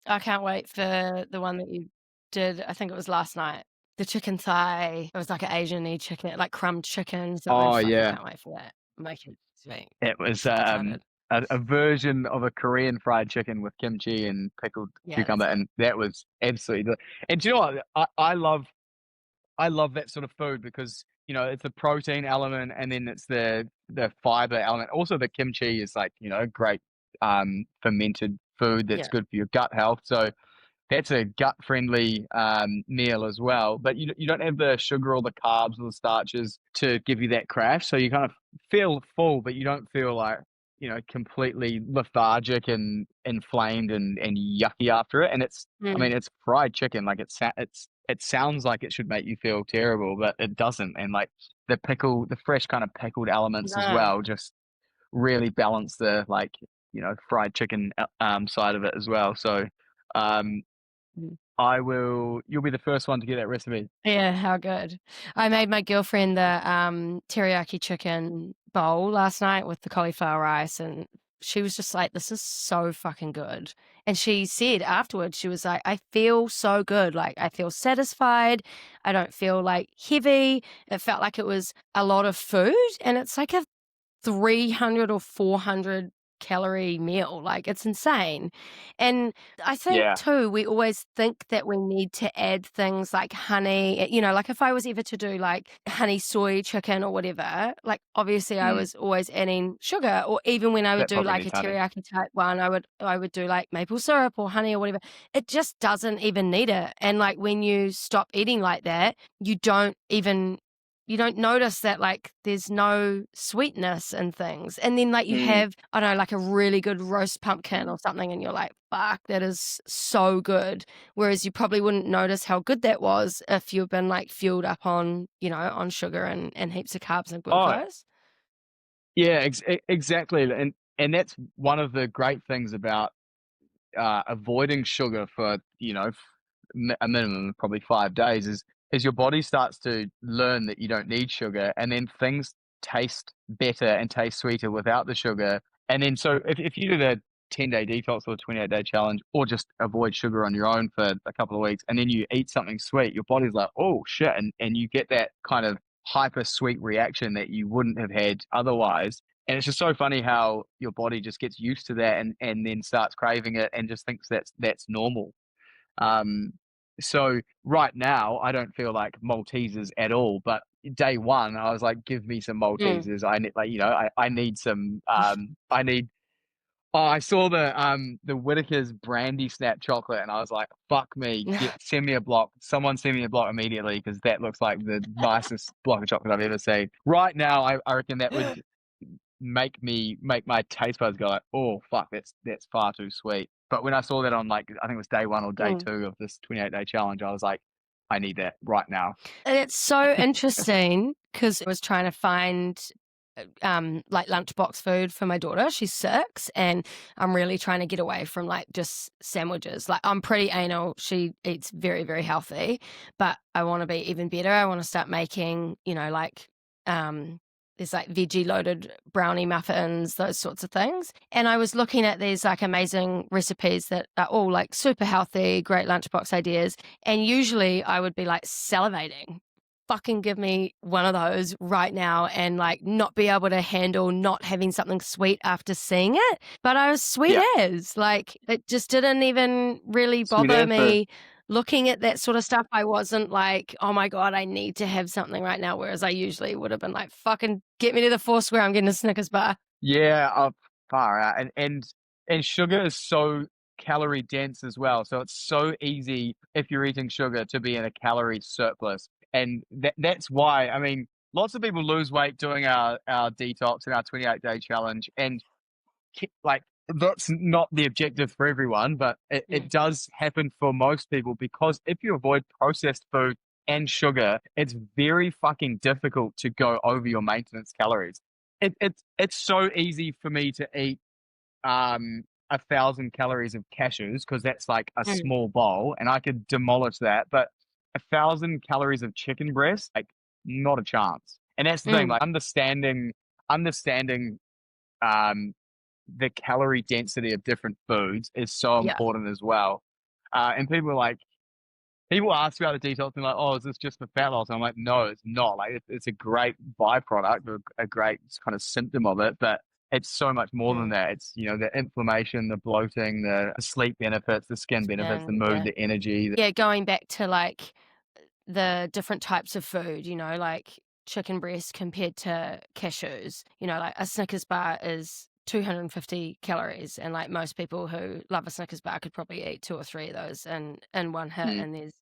I can't wait for the one that you did. I think it was last night. The chicken thigh. It was like an Asian-y chicken, like crumbed chicken. So I oh fucking yeah, can't wait for that. Make it sweet. it was So excited. a version of a Korean fried chicken with kimchi and pickled Yeah, cucumber, that's it. and that was absolutely. And do you know what? I love that sort of food, because it's a protein element, and then it's the fiber element. Also, the kimchi is like, great fermented food that's Yeah. good for your gut health. So that's a gut friendly meal as well. But you don't have the sugar or the carbs or the starches to give you that crash. So you kind of feel full, but you don't feel like, completely lethargic and inflamed and yucky after it. And I Mm. mean, it's fried chicken. Like, it sounds like it should make you feel terrible, but it doesn't. And like the fresh kind of pickled elements as No. well, just really balance the, like, fried chicken side of it as well. So um Mm. you'll be the first one to get that recipe. Yeah, how good. I made my girlfriend the teriyaki chicken bowl last night with the cauliflower rice, and she was just like, "This is so fucking good." And she said afterwards, she was like, "I feel so good. Like, I feel satisfied. I don't feel like heavy. It felt like it was a lot of food." And it's like a 300 or 400 calorie meal. Like, it's insane. And I think Yeah. too, we always think that we need to add things like honey. Like if I was ever to do like honey soy chicken or whatever, like obviously I Mm. was always adding sugar. Or even when I would That do probably like a needs honey. teriyaki type one, I would do like maple syrup or honey or whatever. It just doesn't even need it. And like when you stop eating like that, you don't notice that like there's no sweetness and things. And then like you Mm. have, I don't know, like a really good roast pumpkin or something, and you're like, fuck, that is so good. Whereas you probably wouldn't notice how good that was if you've been like fueled up on sugar and heaps of carbs and Oh, glucose. yeah, exactly. And that's one of the great things about avoiding sugar for, a minimum of probably 5 days, is your body starts to learn that you don't need sugar, and then things taste better and taste sweeter without the sugar. And then, so if you do the 10-day detox or 28-day challenge, or just avoid sugar on your own for a couple of weeks, and then you eat something sweet, your body's like, oh shit, and you get that kind of hyper sweet reaction that you wouldn't have had otherwise. And it's just so funny how your body just gets used to that and then starts craving it and just thinks that's normal. Um, so right now, I don't feel like Maltesers at all. But day one, I was like, give me some Mm. Maltesers. I need, like, I need some. I need. Oh, I saw the Whittaker's brandy snap chocolate, and I was like, fuck me, send me a block. Someone send me a block immediately, because that looks like the nicest block of chocolate I've ever seen. Right now, I reckon that would make my taste buds go like, oh fuck, that's far too sweet. But when I saw that on, like, I think it was day one or day Mm. two of this 28-day challenge, I was like, I need that right now. And it's so interesting because I was trying to find like lunchbox food for my daughter. She's 6, and I'm really trying to get away from like just sandwiches. Like, I'm pretty anal. She eats very, very healthy, but I want to be even better. I want to start making, like there's like veggie loaded brownie muffins, those sorts of things. And I was looking at these like amazing recipes that are all like super healthy, great lunchbox ideas. And usually I would be like salivating. Fucking give me one of those right now, and like not be able to handle not having something sweet after seeing it. But I was sweet Yeah, as, like, it just didn't even really sweet bother as for me looking at that sort of stuff. I wasn't like, oh my God, I need to have something right now. Whereas I usually would have been like, fucking get me to the Foursquare, I'm getting a Snickers bar. yeah, far out, and sugar is so calorie dense as well. So it's so easy if you're eating sugar to be in a calorie surplus, and that's why, I mean, lots of people lose weight doing our detox and our 28-day challenge, and like, that's not the objective for everyone, but it Mm. does happen for most people, because if you avoid processed food and sugar, it's very fucking difficult to go over your maintenance calories. It's so easy for me to eat 1,000 calories of cashews, because that's like a Mm. small bowl and I could demolish that, but 1,000 calories of chicken breast, like, not a chance. And that's the thing, Mm. like, understanding um the calorie density of different foods is so Yeah. important as well. And people ask about the detox and like, oh, is this just for fat loss? And I'm like, no, it's not. Like, it's a great byproduct, or a great kind of symptom of it, but it's so much more than Mm. that. It's, the inflammation, the bloating, the sleep benefits, the skin benefits, Yeah. the mood, Yeah. the energy. Yeah. Going back to like the different types of food, like chicken breast compared to cashews, like a Snickers bar is 250 calories. And like most people who love a Snickers bar could probably eat 2 or 3 of those in one hit. Mm, And there's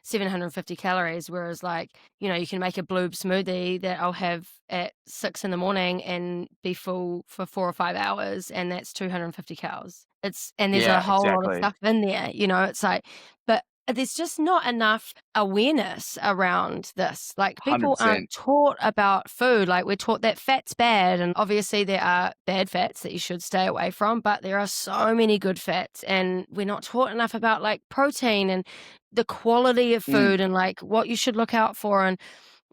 750 calories. Whereas like, you can make a blue smoothie that I'll have at 6 in the morning and be full for 4 or 5 hours. And that's 250 calories. And there's a yeah, whole lot of exactly. stuff in there, it's like, but there's just not enough awareness around this. Like, people aren't 100%. taught about food. Like, we're taught that fat's bad, and obviously there are bad fats that you should stay away from, but there are so many good fats, and we're not taught enough about like protein and the quality of Mm, food and like what you should look out for. And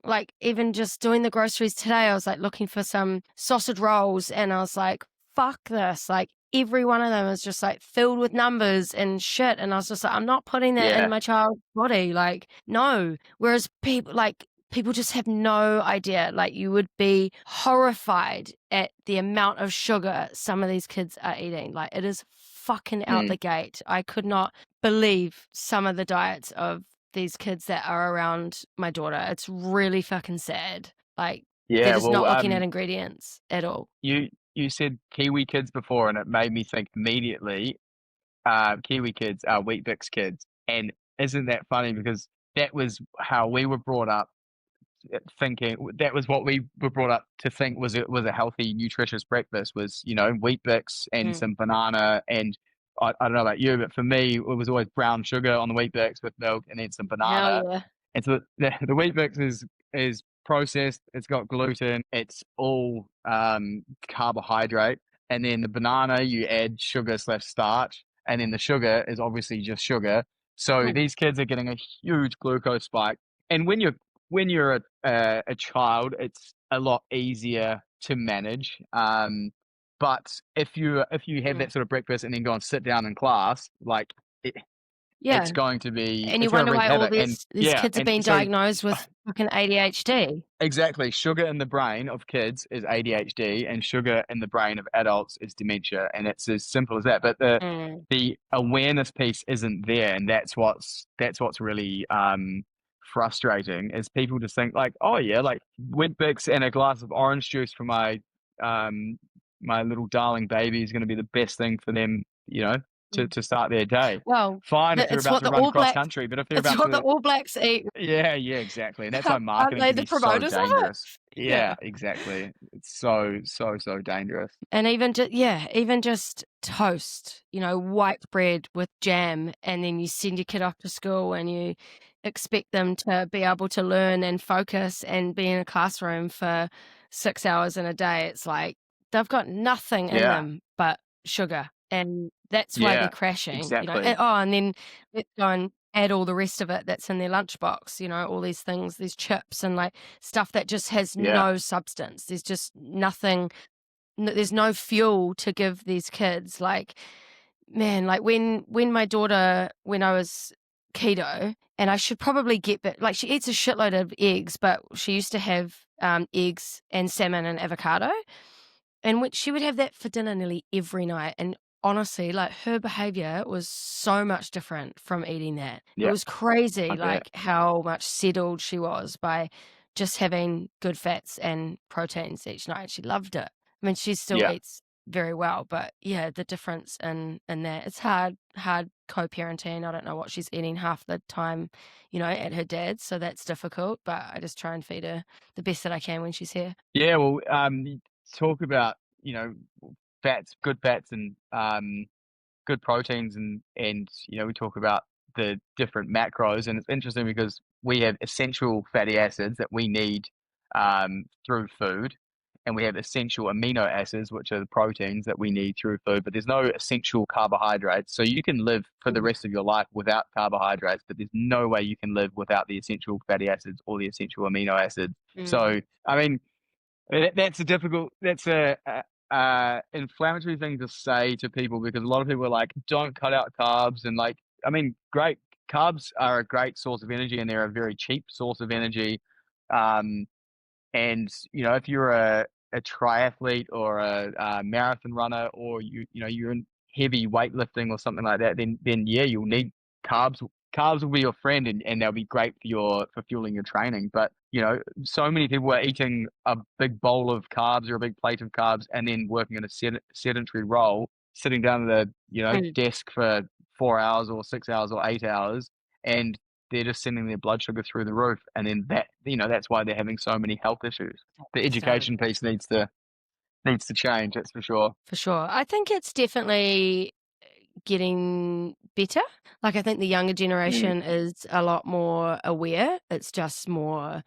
like, even just doing the groceries today, I was like looking for some sausage rolls, and I was like, fuck this. Like, every one of them is just like filled with numbers and shit. And I was just like, I'm not putting that in yeah. my child's body. Like, no. Whereas people just have no idea. Like, you would be horrified at the amount of sugar some of these kids are eating. Like, it is fucking out Mm, the gate. I could not believe some of the diets of these kids that are around my daughter. It's really fucking sad. Like, they're yeah. just Well, not looking at ingredients at all. you said Kiwi kids before, and it made me think immediately. Kiwi kids are Wheat Bix kids, and isn't that funny? Because that was how we were brought up, thinking that was what we were brought up to think was a healthy, nutritious breakfast, was, Wheat Bix and Mm. some banana. And I don't know about you, but for me, it was always brown sugar on the Wheat Bix with milk, and then some Hell banana. yeah. And so the Wheat Bix is processed. It's got gluten. It's all carbohydrate. And then the banana, you add sugar/starch, and then the sugar is obviously just sugar. So Mm. these kids are getting a huge glucose spike. And when you're a child, it's a lot easier to manage. But if you have Mm. that sort of breakfast and then go and sit down in class, like Yeah. And you it's going to wonder wreak why all havoc. And these yeah, kids are and being so diagnosed with fucking ADHD. exactly, sugar in the brain of kids is ADHD, and sugar in the brain of adults is dementia, and it's as simple as that. But Mm. the awareness piece isn't there, and that's what's really frustrating. Is people just think like, oh yeah, like Weet-Bix and a glass of orange juice for um my little darling baby is going to be the best thing for them, Mm. to start their day. Well, Fine if they're it's about what to the run All cross Blacks country, but if they're it's about what the to, All Blacks eat. yeah, yeah, exactly. And that's why Aren't marketing they can the be so promoters of it? dangerous. Yeah. Yeah, exactly. It's so, so, so dangerous. And even just toast, white bread with jam, and then you send your kid off to school and you expect them to be able to learn and focus and be in a classroom for 6 hours in a day. It's like they've got nothing in Yeah, them but sugar. And that's why they're yeah, crashing, exactly. and then let's go and add all the rest of it that's in their lunchbox, all these things, these chips and like stuff that just has Yeah, no substance. There's just nothing there's no fuel to give these kids. Like, man, like when my daughter, when I was keto, and I should probably get, but like she eats a shitload of eggs, but she used to have eggs and salmon and avocado, and which she would have that for dinner nearly every night. And honestly, like her behavior was so much different from eating that. It yeah, was crazy, I bet. like how much settled she was by just having good fats and proteins each night. She loved it. I mean, she still Yeah. eats very well, but yeah, the difference in that, it's hard co-parenting. I don't know what she's eating half the time, at her dad's, so that's difficult. But I just try and feed her the best that I can when she's here. Yeah, well, talk about, fats and good proteins and we talk about the different macros, and it's interesting because we have essential fatty acids that we need through food, and we have essential amino acids, which are the proteins that we need through food, but there's no essential carbohydrates. So you can live for the Mm, rest of your life without carbohydrates, but there's no way you can live without the essential fatty acids or the essential amino acids. mm, So I mean, that's a inflammatory thing to say to people, because a lot of people are like, don't cut out carbs. And like, I mean, great, carbs are a great source of energy, and they're a very cheap source of energy. Um, and if you're a triathlete or a marathon runner, or you're in heavy weightlifting or something like that, then yeah, you'll need carbs. Carbs will be your friend, and they'll be great for fueling your training. But so many people are eating a big bowl of carbs or a big plate of carbs, and then working in a sedentary role, sitting down at a mm. desk for 4 hours or 6 hours or 8 hours, and they're just sending their blood sugar through the roof, and then that's why they're having so many health issues. The Started education piece needs to change, that's for sure. for sure. I think it's definitely getting better. Like I think the younger Mm, generation is a lot more aware. It's just more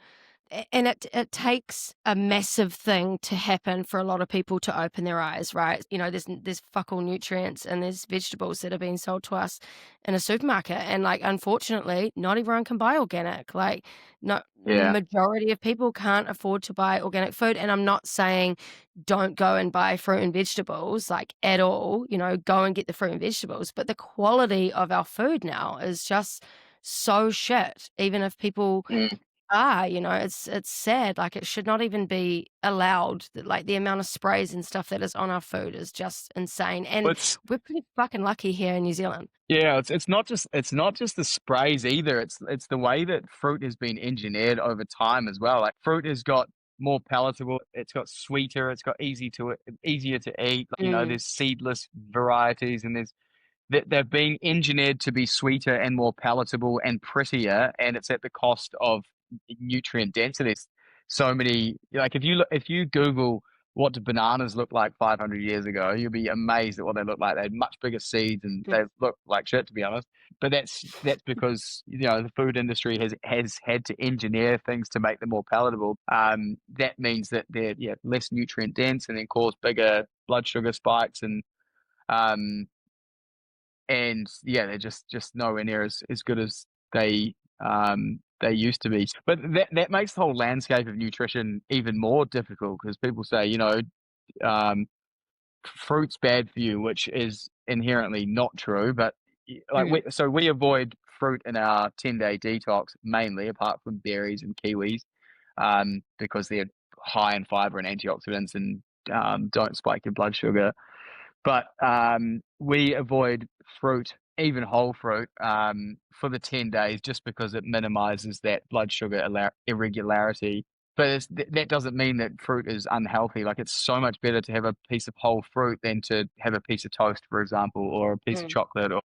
and it takes a massive thing to happen for a lot of people to open their eyes, right? There's fuck all nutrients and there's vegetables that are being sold to us in a supermarket, and like unfortunately, not everyone can buy organic. Like, not yeah. majority of people can't afford to buy organic food, and I'm not saying don't go and buy fruit and vegetables like at all. Go and get the fruit and vegetables, but the quality of our food now is just so shit. Even if people Mm. it's sad. Like it should not even be allowed. Like the amount of sprays and stuff that is on our food is just insane. But And we're pretty fucking lucky here in New Zealand. yeah, it's not just the sprays either. It's the way that fruit has been engineered over time as well. Like, fruit has got more palatable, it's got sweeter, it's got easier to eat. Mm. There's seedless varieties, and they're being engineered to be sweeter and more palatable and prettier, and it's at the cost of nutrient density. So many, like, if you Google what do bananas look like 500 years ago, you'll be amazed at what they look like. They had much bigger seeds, and Mm. they look like shit, to be honest. But that's because the food industry has had to engineer things to make them more palatable. That means that they're, less nutrient dense, and then cause bigger blood sugar spikes, um and yeah, they're just nowhere near as good as they used to be. But that makes the whole landscape of nutrition even more difficult, because people say, um fruit's bad for you, which is inherently not true. But like Mm. we avoid fruit in our 10-day detox mainly, apart from berries and kiwis, because they're high in fiber and antioxidants and don't spike your blood sugar. But we avoid fruit, even whole fruit, for the 10 days just because it minimizes that blood sugar irregularity. But that doesn't mean that fruit is unhealthy. Like, it's so much better to have a piece of whole fruit than to have a piece of toast, for example, or a piece of Mm. chocolate, or,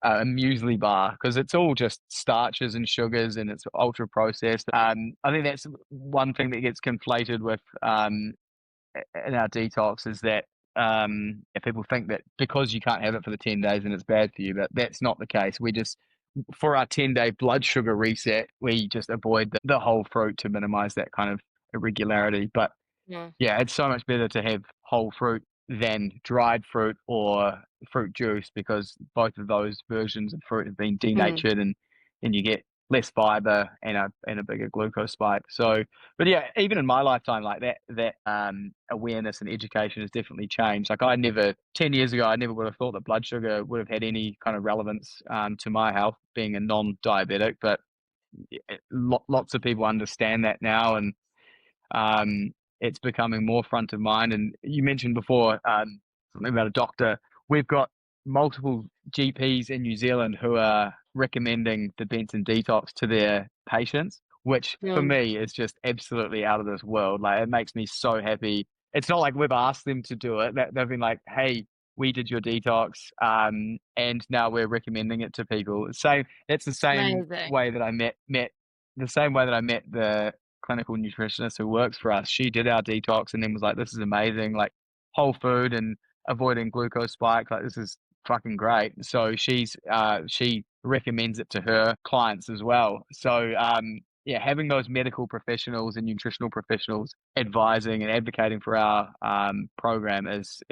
a muesli bar, because it's all just starches and sugars and it's ultra processed. I think that's one thing that gets conflated with in our detox, is that if people think that because you can't have it for the 10 days and it's bad for you, but that's not the case. We just, for our 10-day blood sugar reset, we just avoid the whole fruit to minimize that kind of irregularity. But Yeah. yeah, it's so much better to have whole fruit than dried fruit or fruit juice, because both of those versions of fruit have been Mm. denatured, and you get less fiber and a bigger glucose spike. So, but yeah, even in my lifetime, like that awareness and education has definitely changed. Like, 10 years ago, I never would have thought that blood sugar would have had any kind of relevance to my health, being a non-diabetic. But lots of people understand that now, and um, it's becoming more front of mind. And you mentioned before something about a doctor. We've got multiple GPs in New Zealand who are recommending the Benson detox to their patients, which for Mm. me is just absolutely out of this world. Like, it makes me so happy. It's not like we've asked them to do it. They've been like, "Hey, we did your detox, and now we're recommending it to people." It's the same Amazing. way that I met the same way that I met the clinical nutritionist who works for us. She did our detox and then was like, "This is amazing, like whole food and avoiding glucose spike. Like, this is fucking great." So she recommends it to her clients as well. So yeah, having those medical professionals and nutritional professionals advising and advocating for our program is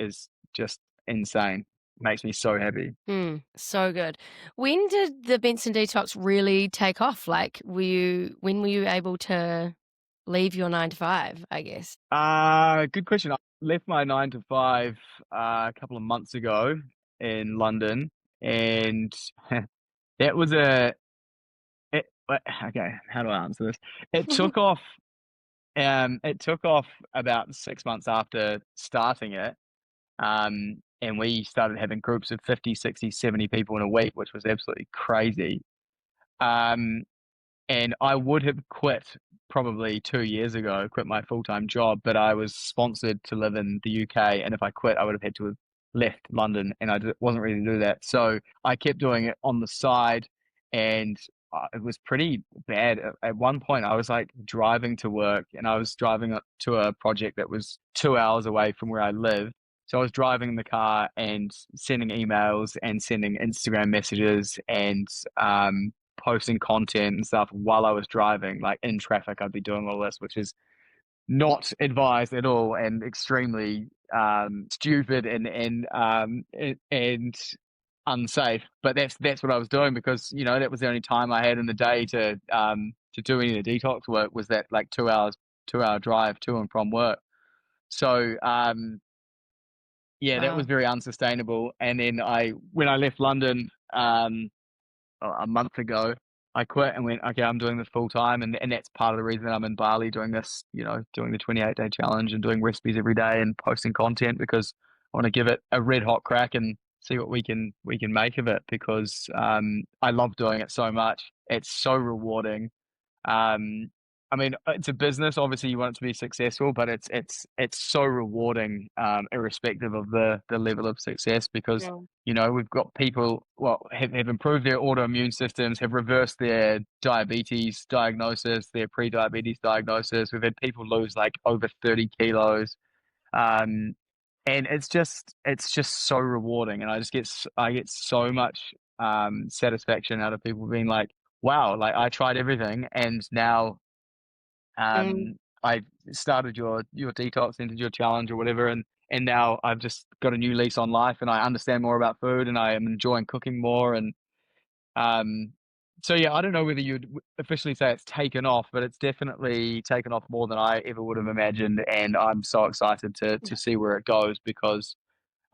just insane. Makes me so happy. Mm. So good. When did the Benson detox really take off? Like, when were you able to leave your 9 to 5, I guess? Good question. I left my 9 to 5 a couple of months ago in London, and that was okay. How do I answer this? It took off. It took off about 6 months after starting it. And we started having groups of 50, 60, 70 people in a week, which was absolutely crazy. Um, and I would have quit probably 2 years ago, quit my full-time job, but I was sponsored to live in the UK, and if I quit, I would have had to have left London, and wasn't ready to do that. So I kept doing it on the side, and it was pretty bad. At one point, I was like driving to work, and I was driving up to a project that was 2 hours away from where I live. So I was driving in the car and sending emails and sending Instagram messages and posting content and stuff while I was driving, like in traffic. I'd be doing all this, which is not advised at all and extremely stupid and unsafe. But that's what I was doing, because that was the only time I had in the day to do any of the detox work, was that like 2 hour drive to and from work. So yeah, that was Wow. very unsustainable. And then when I left London, a month ago, I quit and went, okay, I'm doing this full time, and that's part of the reason I'm in Bali doing this, doing the 28-day challenge and doing recipes every day and posting content, because I want to give it a red hot crack and see what we can make of it, because I love doing it so much. It's so rewarding. Um, I mean, it's a business. Obviously, you want it to be successful, but it's so rewarding, irrespective of the level of success, because Yeah. we've got people, well, have improved their autoimmune systems, have reversed their diabetes diagnosis, their pre-diabetes diagnosis. We've had people lose like over 30 kilos. Um, and it's just so rewarding, and I get so much satisfaction out of people being like, wow, like I tried everything, and now Mm. I started your detox, entered your challenge or whatever, and now I've just got a new lease on life, and I understand more about food, and I am enjoying cooking more, and um So yeah, I don't know whether you'd officially say it's taken off, but it's definitely taken off more than I ever would have imagined, and I'm so excited to see where it goes because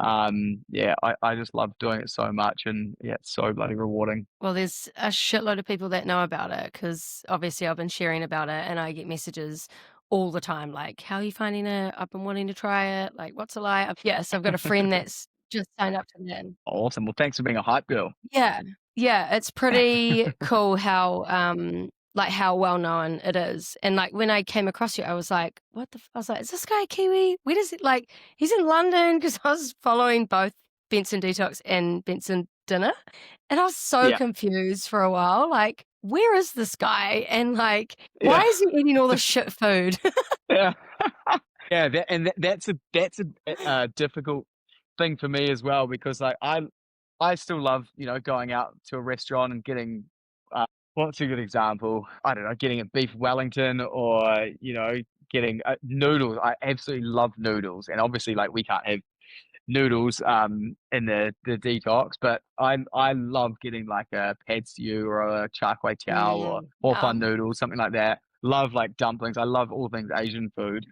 yeah, I just love doing it so much, and yeah, it's so bloody rewarding. Well, there's a shitload of people that know about it because obviously I've been sharing about it and I get messages all the time like, "How are you finding it? I've been wanting to try it. Like, what's it like?" Yes, I've got a friend that's just signed up to that. Awesome. Well, thanks for being a hype girl. Yeah. Yeah, it's pretty cool how, like, how well known it is, and, like, when I came across you, I was like, "What the f" I was like, "Is this guy Kiwi? Where does it like, he's in London because I was following both Benson Detox and Benson Dinner, and I was so Yeah, confused for a while, like, "Where is this guy?" And, like, "Why yeah, is he eating all this shit food?" yeah, yeah. That's a difficult thing for me as well because like I still love going out to a restaurant and getting what's a good example? I don't know, getting a beef Wellington or getting noodles. I absolutely love noodles, and obviously like we can't have noodles in the detox, but I love getting like a pad see or a char kway teow or hor fun Yum. noodles, something like that. Love like dumplings. I love all things Asian food.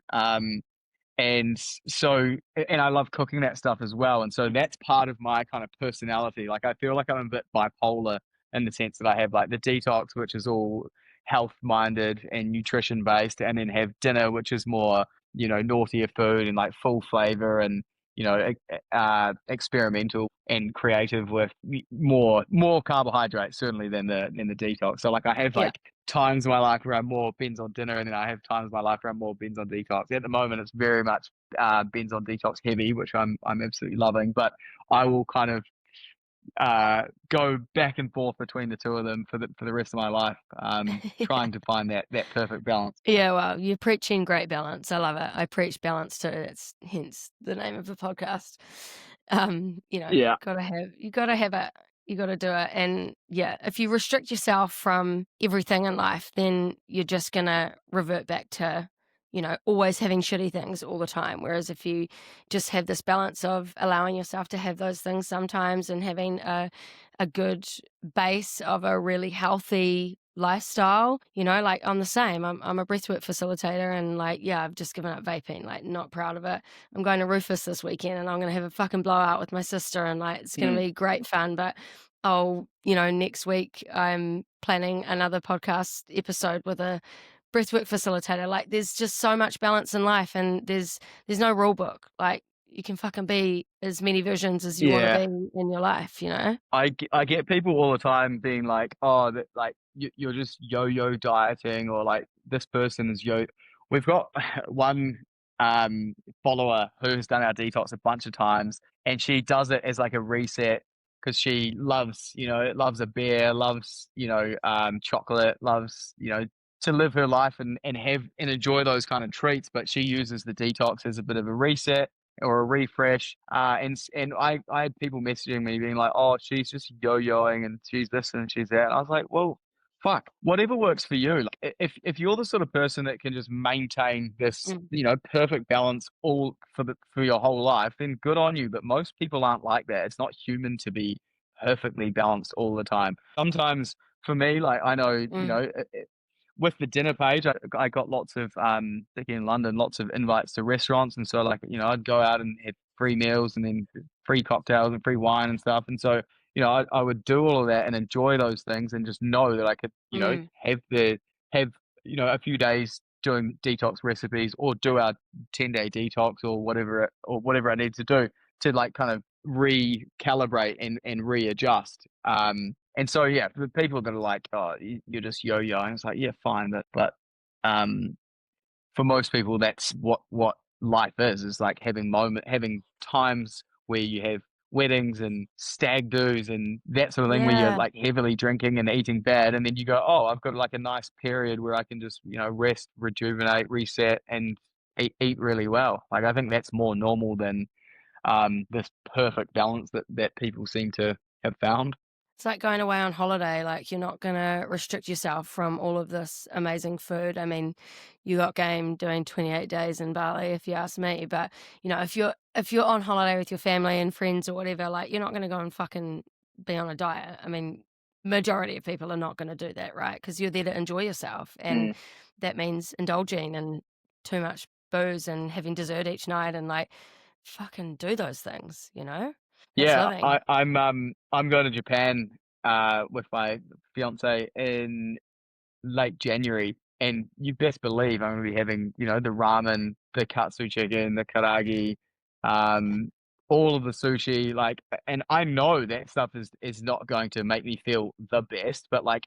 And so and I love cooking that stuff as well, and so that's part of my kind of personality. Like, I feel like I'm a bit bipolar in the sense that I have, like, the detox, which is all health-minded and nutrition-based, and then have dinner, which is more, naughtier food and, like, full flavor and, experimental and creative with more carbohydrates certainly than the detox. So, like, I have, Yeah. like, times in my life where I'm more binge on dinner, and then I have times in my life where I'm more binge on detox. At the moment, it's very much binge on detox heavy, which I'm absolutely loving. But I will kind of go back and forth between the two of them for the rest of my life, trying to find that perfect balance. Yeah, well, you're preaching great balance. I love it. I preach balance too. It's hence the name of the podcast. Yeah, You gotta have it. You gotta do it. And yeah, if you restrict yourself from everything in life, then you're just gonna revert back to, always having shitty things all the time. Whereas if you just have this balance of allowing yourself to have those things sometimes and having a good base of a really healthy lifestyle, like I'm the same. I'm a breathwork facilitator and like, yeah, I've just given up vaping, like not proud of it. I'm going to Rufus this weekend and I'm gonna have a fucking blowout with my sister and like it's gonna mm, be great fun. But next week I'm planning another podcast episode with a breathwork facilitator. Like there's just so much balance in life and there's no rule book. Like you can fucking be as many versions as you want to be yeah. in your life. I get people all the time being like, "Oh, that like you're just yo-yo dieting," or like this person is yo. We've got one um follower who's done our detox a bunch of times, and she does it as like a reset because she loves a beer, loves chocolate, loves to live her life and have and enjoy those kind of treats. But she uses the detox as a bit of a reset or a refresh. And I had people messaging me being like, "Oh, she's just yo-yoing and she's this and she's that." And I was like, "Well, fuck, whatever works for you. Like, if you're the sort of person that can just maintain this, Mm, perfect balance all for your whole life, then good on you. But most people aren't like that. It's not human to be perfectly balanced all the time. Sometimes for me, like I know, mm. with the dinner page, I got lots of particularly in London, lots of invites to restaurants, and so like I'd go out and have free meals and then free cocktails and free wine and stuff, and so I would do all of that and enjoy those things and just know that I could Mm. have a few days doing detox recipes or do our 10-day detox or whatever I need to do to like kind of recalibrate and readjust. And so yeah, the people that are like, "Oh, you're just yo-yoing," it's like, yeah, fine, but um, for most people, that's what life is like having times where you have weddings and stag do's and that sort of thing where you're Yeah. like heavily drinking and eating bad, and then you go, "Oh, I've got like a nice period where I can just rest, rejuvenate, reset, and eat really well." Like I think that's more normal than this perfect balance that people seem to have found. It's like going away on holiday, like, you're not gonna restrict yourself from all of this amazing food. I mean, you got game doing 28 days in Bali, if you ask me, but, if you're on holiday with your family and friends or whatever, like, you're not gonna go and fucking be on a diet. I mean, majority of people are not going to do that, right? Because you're there to enjoy yourself, and Mm. that means indulging in too much booze and having dessert each night, and like fucking do those things, That's Yeah, living. I'm going to Japan with my fiance in late January, and you best believe I'm going to be having, the ramen, the katsu chicken, the karagi, um, all of the sushi, like, and I know that stuff is not going to make me feel the best, but like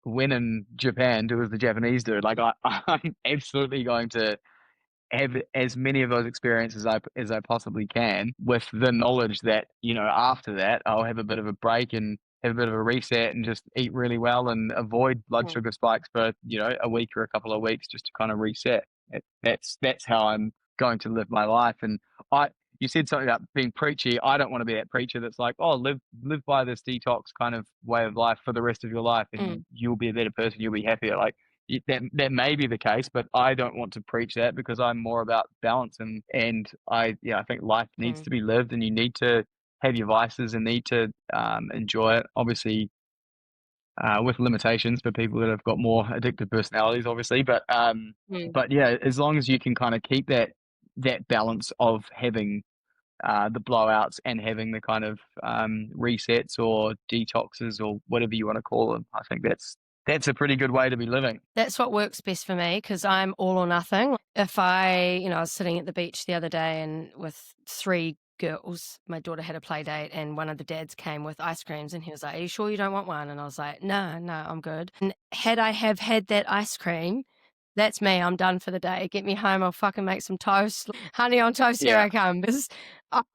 when in Japan, do as the Japanese do. Like I'm absolutely going to have as many of those experiences as I possibly can, with the knowledge that, after that I'll have a bit of a break and have a bit of a reset and just eat really well and avoid blood Mm, sugar spikes for, a week or a couple of weeks just to kind of reset. That's how I'm going to live my life. And I you said something about being preachy. I don't want to be that preacher that's like, oh, live by this detox kind of way of life for the rest of your life and mm, you'll be a better person, you'll be happier. Like, that may be the case, but I don't want to preach that because I'm more about balance. I think life needs mm, to be lived, and you need to have your vices and need to enjoy it. Obviously, with limitations for people that have got more addictive personalities, obviously. mm. But yeah, as long as you can kind of keep that balance of having the blowouts and having the kind of resets or detoxes or whatever you want to call them, I think that's a pretty good way to be living. That's what works best for me because I'm all or nothing. If I was sitting at the beach the other day and with three girls, my daughter had a play date and one of the dads came with ice creams and he was like, "Are you sure you don't want one?" And I was like, "No, no, I'm good." And had I have had that ice cream, that's me. I'm done for the day. Get me home. I'll fucking make some toast. Honey on toast, here Yeah. I come. Because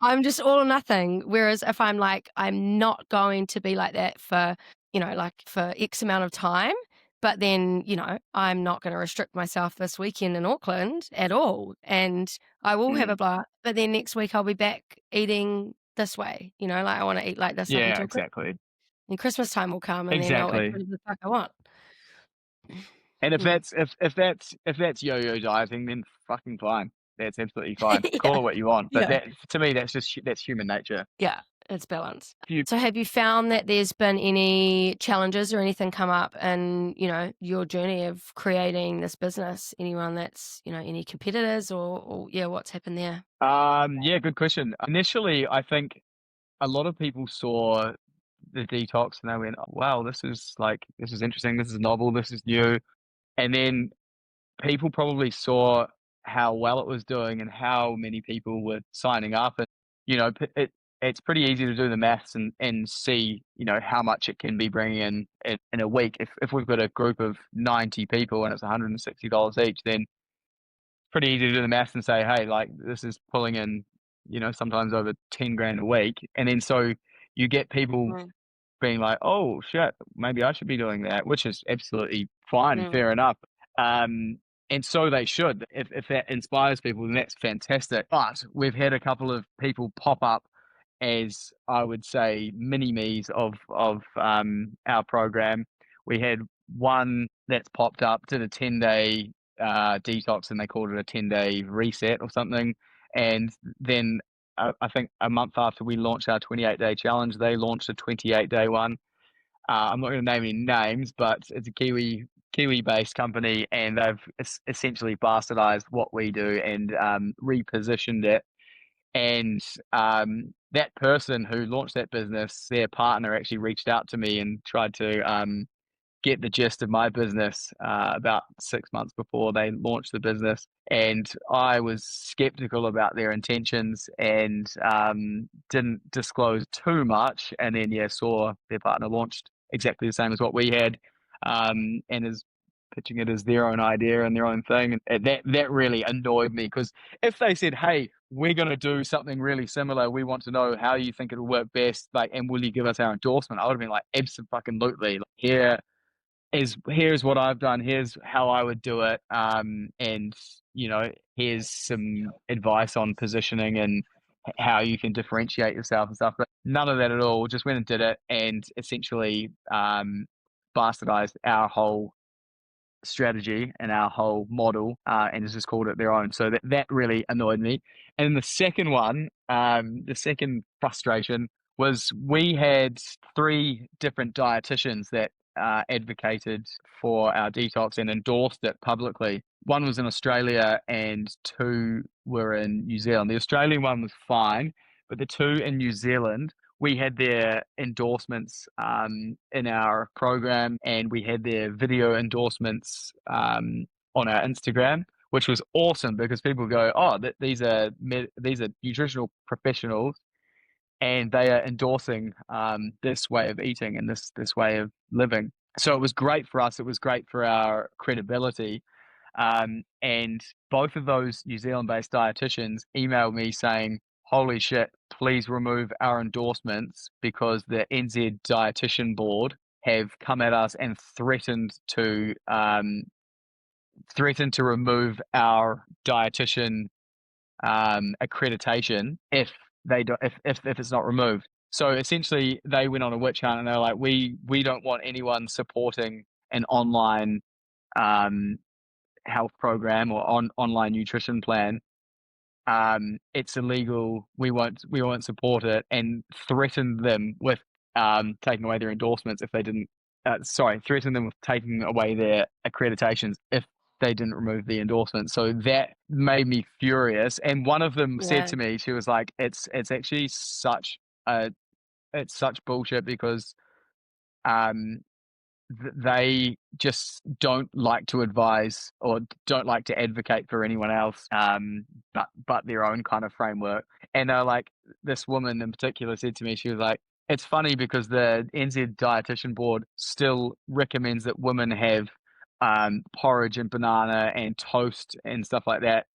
I'm just all or nothing. Whereas if I'm like, I'm not going to be like that for, like for X amount of time, but then, I'm not going to restrict myself this weekend in Auckland at all. And I will have a Mm. blowout. But then next week I'll be back eating this way. Like I want to eat like this up Yeah, until Christmas. exactly. And Christmas time will come and then I'll eat Exactly. whatever the fuck I want. And if Mm. that's yo-yo dieting, then fucking fine. That's absolutely fine. Call Yeah. it what you want. But Yeah. that, to me, that's human nature. Yeah. It's balance. If you So have you found that there's been any challenges or anything come up in, your journey of creating this business? Anyone that's, any competitors or yeah, what's happened there? Yeah, good question. Initially, I think a lot of people saw the detox and they went, oh, wow, this is interesting, this is novel, this is new. And then people probably saw how well it was doing and how many people were signing up. And, it's pretty easy to do the maths and see, how much it can be bringing in a week. If we've got a group of 90 people and it's $160 each, then pretty easy to do the maths and say, hey, like this is pulling in, sometimes over 10 grand a week. And then so you get people Mm, being like, oh shit, maybe I should be doing that, which is absolutely fine and mm, fair enough. And so they should. If that inspires people, then that's fantastic. But we've had a couple of people pop up as, I would say, mini me's of our program. We had one that's popped up, did a 10-day detox, and they called it a 10-day reset or something. And then I think a month after we launched our 28-day challenge, they launched a 28-day one. I'm not going to name any names, but it's a Kiwi-based company, and they've essentially bastardized what we do and repositioned it. And that person who launched that business, their partner actually reached out to me and tried to get the gist of my business about 6 months before they launched the business. And I was skeptical about their intentions and didn't disclose too much. And then, yeah, saw their partner launched exactly the same as what we had, and is pitching it as their own idea and their own thing. And that really annoyed me, because if they said, hey, we're going to do something really similar, we want to know how you think it'll work best, like, and will you give us our endorsement? I would have been like, absolutely. Like, here's what I've done, here's how I would do it, and here's some advice on positioning and how you can differentiate yourself and stuff. But none of that at all. Just went and did it, and essentially bastardized our whole strategy and our whole model, and has just called it their own. So that really annoyed me. And then the second one, the second frustration was we had three different dietitians that advocated for our detox and endorsed it publicly. One was in Australia and two were in New Zealand. The Australian one was fine, but the two in New Zealand, we had their endorsements in our program, and we had their video endorsements on our Instagram, which was awesome because people go, "Oh, these are nutritional professionals, and they are endorsing this way of eating and this way of living." So it was great for us. It was great for our credibility. And both of those New Zealand-based dietitians emailed me saying, "Holy shit, please remove our endorsements because the NZ Dietitian Board have come at us and threatened to remove our dietitian accreditation if they don't if it's not removed." So essentially, they went on a witch hunt and they're like, "We don't want anyone supporting an online health program or online nutrition plan. It's illegal. We won't support it," and threatened them with taking away their endorsements if they didn't. Threatened them with taking away their accreditations if they didn't remove the endorsement. So that made me furious. And one of them said Yeah. to me, she was like, "It's actually it's such bullshit because um they just don't like to advise or don't like to advocate for anyone else, but their own kind of framework." And like, this woman in particular said to me, she was like, "It's funny because the NZ Dietitian Board still recommends that women have porridge and banana and toast and stuff like that.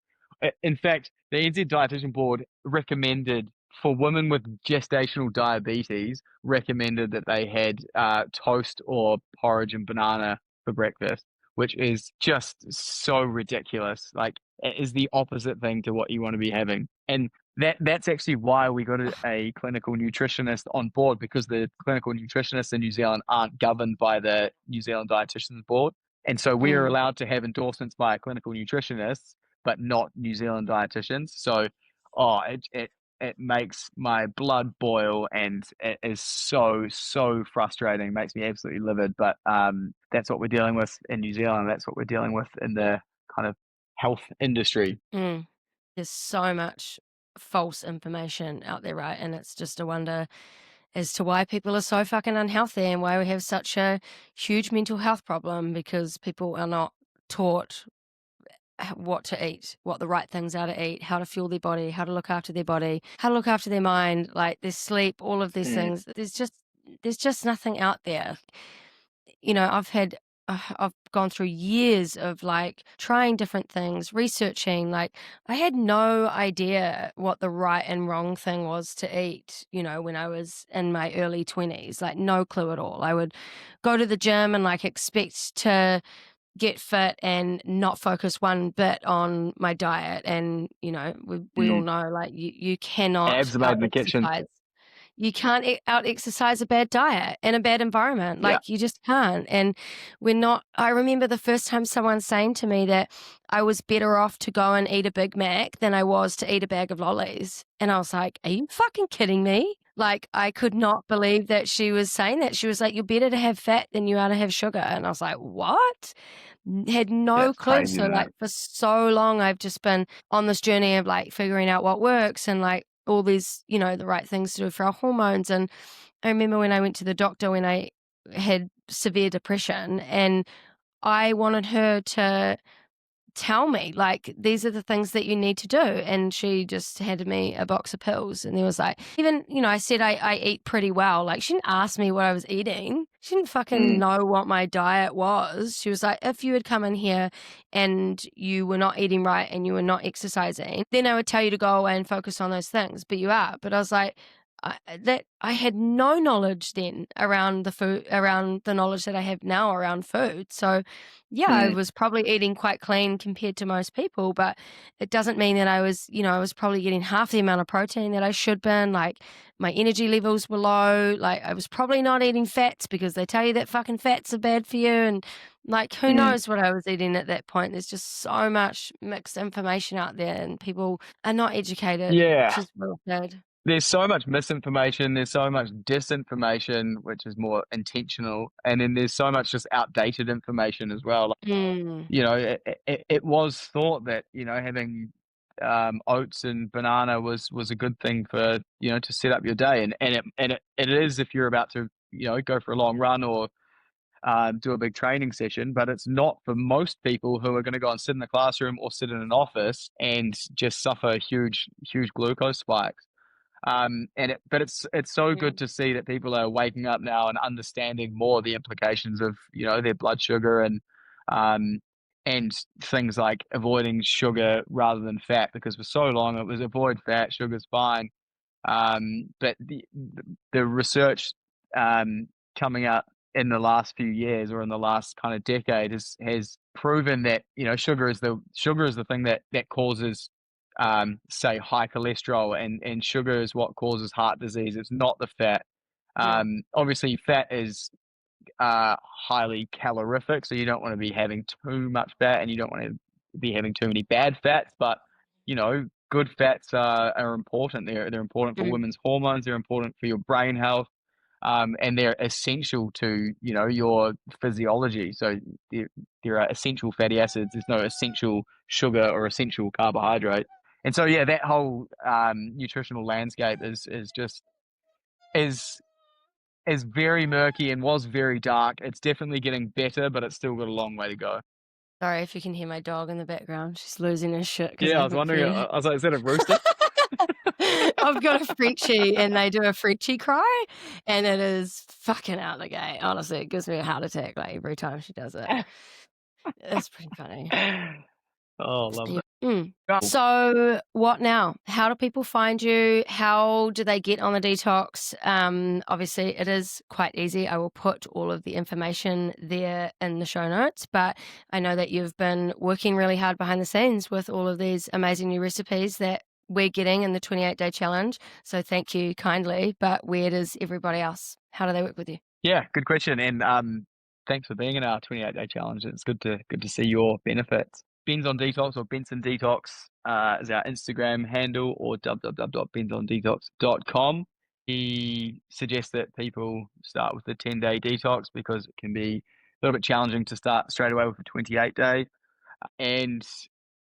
In fact, the NZ Dietitian Board recommended for women with gestational diabetes, recommended that they had toast or porridge and banana for breakfast, which is just so ridiculous. Like, it is the opposite thing to what you want to be having. And that's actually why we got a clinical nutritionist on board, because the clinical nutritionists in New Zealand aren't governed by the New Zealand Dietitians Board. And so we are Mm. allowed to have endorsements by clinical nutritionists, but not New Zealand dietitians. So, it makes my blood boil, and it is so frustrating. It makes me absolutely livid. But that's what we're dealing with in New Zealand. That's what we're dealing with in the kind of health industry. Mm. There's so much false information out there, right? And it's just a wonder as to why people are so fucking unhealthy and why we have such a huge mental health problem, because people are not taught what to eat, what the right things are to eat, how to fuel their body, how to look after their body, how to look after their mind, like their sleep, all of these Mm, things. There's just nothing out there. I've gone through years of like trying different things, researching. Like, I had no idea what the right and wrong thing was to eat, when I was in my early 20s, like no clue at all. I would go to the gym and like expect to get fit and not focus one bit on my diet. And, we all mm. know, like, you cannot Abs are made out in the kitchen. exercise. You can't out exercise a bad diet in a bad environment. Yeah. Like, you just can't. And I remember the first time someone saying to me that I was better off to go and eat a Big Mac than I was to eat a bag of lollies. And I was like, are you fucking kidding me? Like, I could not believe that she was saying that. She was like, you're better to have fat than you are to have sugar. And I was like, what? Had no That's clue. crazy, So isn't like, it? for so long, I've just been on this journey of like figuring out what works and like all these, the right things to do for our hormones. And I remember when I went to the doctor when I had severe depression, and I wanted her to tell me, like, these are the things that you need to do. And she just handed me a box of pills. And there was like, even, I said I eat pretty well. Like, she didn't ask me what I was eating. She didn't fucking Mm, know what my diet was. She was like, if you had come in here and you were not eating right and you were not exercising, then I would tell you to go away and focus on those things. But you are. But I was like, I had no knowledge then around the food, around the knowledge that I have now around food. So yeah, I mm, was probably eating quite clean compared to most people, but it doesn't mean that I was, I was probably getting half the amount of protein that I should been. Like, my energy levels were low. Like, I was probably not eating fats because they tell you that fucking fats are bad for you. And like, who mm. knows what I was eating at that point? There's just so much mixed information out there, and people are not educated, which Yeah. is real sad. there's so much misinformation, there's so much disinformation, which is more intentional, and then there's so much just outdated information as well. Mm, It was thought that, having oats and banana was a good thing for, to set up your day, and it is if you're about to, go for a long run or do a big training session, but it's not for most people who are going to go and sit in the classroom or sit in an office and just suffer huge glucose spikes. But it's so yeah, good to see that people are waking up now and understanding more the implications of, their blood sugar um, and things like avoiding sugar rather than fat, because for so long it was avoid fat, sugar's fine. But the research coming out in the last few years or in the last kind of decade has proven that, sugar is the thing that causes say high cholesterol, and sugar is what causes heart disease. It's not the fat. yeah, Obviously fat is highly calorific, so you don't want to be having too much fat and you don't want to be having too many bad fats, but good fats are important. They're important for mm, women's hormones, they're important for your brain health, and they're essential to your physiology. So there are essential fatty acids. There's no essential sugar or essential carbohydrate. And so yeah, that whole nutritional landscape is is very murky and was very dark. It's definitely getting better, but it's still got a long way to go. sorry if you can hear my dog in the background. She's losing her shit because Yeah, I I was haven't wondering. fed I her. was like, is that a rooster? I've got a Frenchie and they do a Frenchie cry and it is fucking out the gate. Honestly, it gives me a heart attack like every time she does it. It's pretty funny. Oh, love Yeah. it. Mm. Cool. So what now? How do people find you? How do they get on the detox? Obviously it is quite easy. I will put all of the information there in the show notes, but I know that you've been working really hard behind the scenes with all of these amazing new recipes that we're getting in the 28-day challenge. So thank you kindly, but where does everybody else? How do they work with you? Yeah, good question. And thanks for being in our 28-day challenge. It's good to see your benefits. Ben's on Detox or Benson Detox is our Instagram handle, or www.bensondetox.com. He suggests that people start with the 10-day detox because it can be a little bit challenging to start straight away with a 28-day. And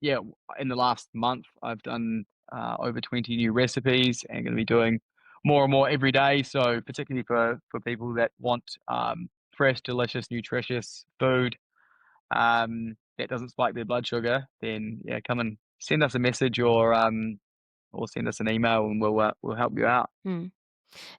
yeah, in the last month, I've done over 20 new recipes and going to be doing more and more every day. So particularly for people that want fresh, delicious, nutritious food that doesn't spike their blood sugar, then yeah, come and send us a message or send us an email and we'll help you out. Mm.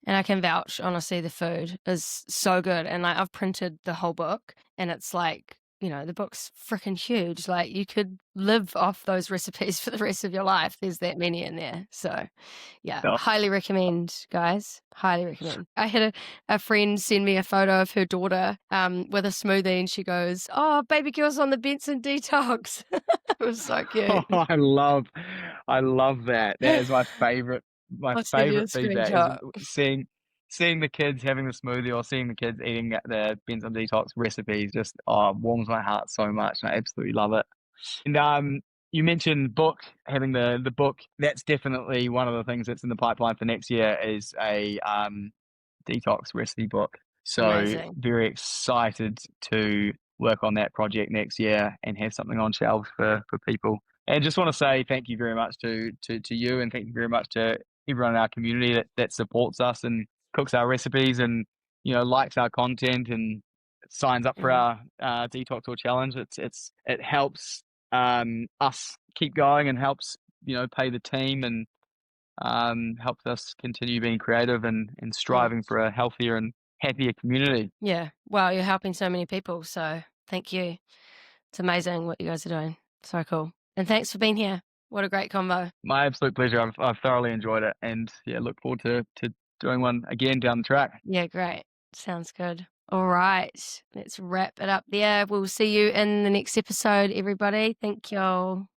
And I can vouch, honestly, the food is so good. And like I've printed the whole book and it's like, the book's freaking huge. Like you could live off those recipes for the rest of your life. There's that many in there. So yeah, So, highly recommend, guys. Highly recommend. I had a friend send me a photo of her daughter with a smoothie and she goes, "Oh, baby girl's on the Benson detox." It was so cute. I love that. That is my favorite. My I'll send you a favorite feedback is screenshot. seeing the kids having the smoothie or seeing the kids eating the Benson Detox recipes. Just warms my heart so much. And I absolutely love it. And you mentioned having the book. That's definitely one of the things that's in the pipeline for next year is a detox recipe book. So Amazing. very excited to work on that project next year and have something on shelves for people. And just want to say thank you very much to you, and thank you very much to everyone in our community that supports us and cooks our recipes and likes our content and signs up for Mm. our detox or challenge. It helps us keep going and helps pay the team and helps us continue being creative and Mm. striving for a healthier and happier community. Yeah. Well, you're helping so many people. So thank you. It's amazing what you guys are doing. So cool. And thanks for being here. What a great combo. My absolute pleasure. I've thoroughly enjoyed it, and yeah, look forward to doing one again down the track. Yeah, great. Sounds good. All right. Let's wrap it up there. We'll see you in the next episode, everybody. Thank you all.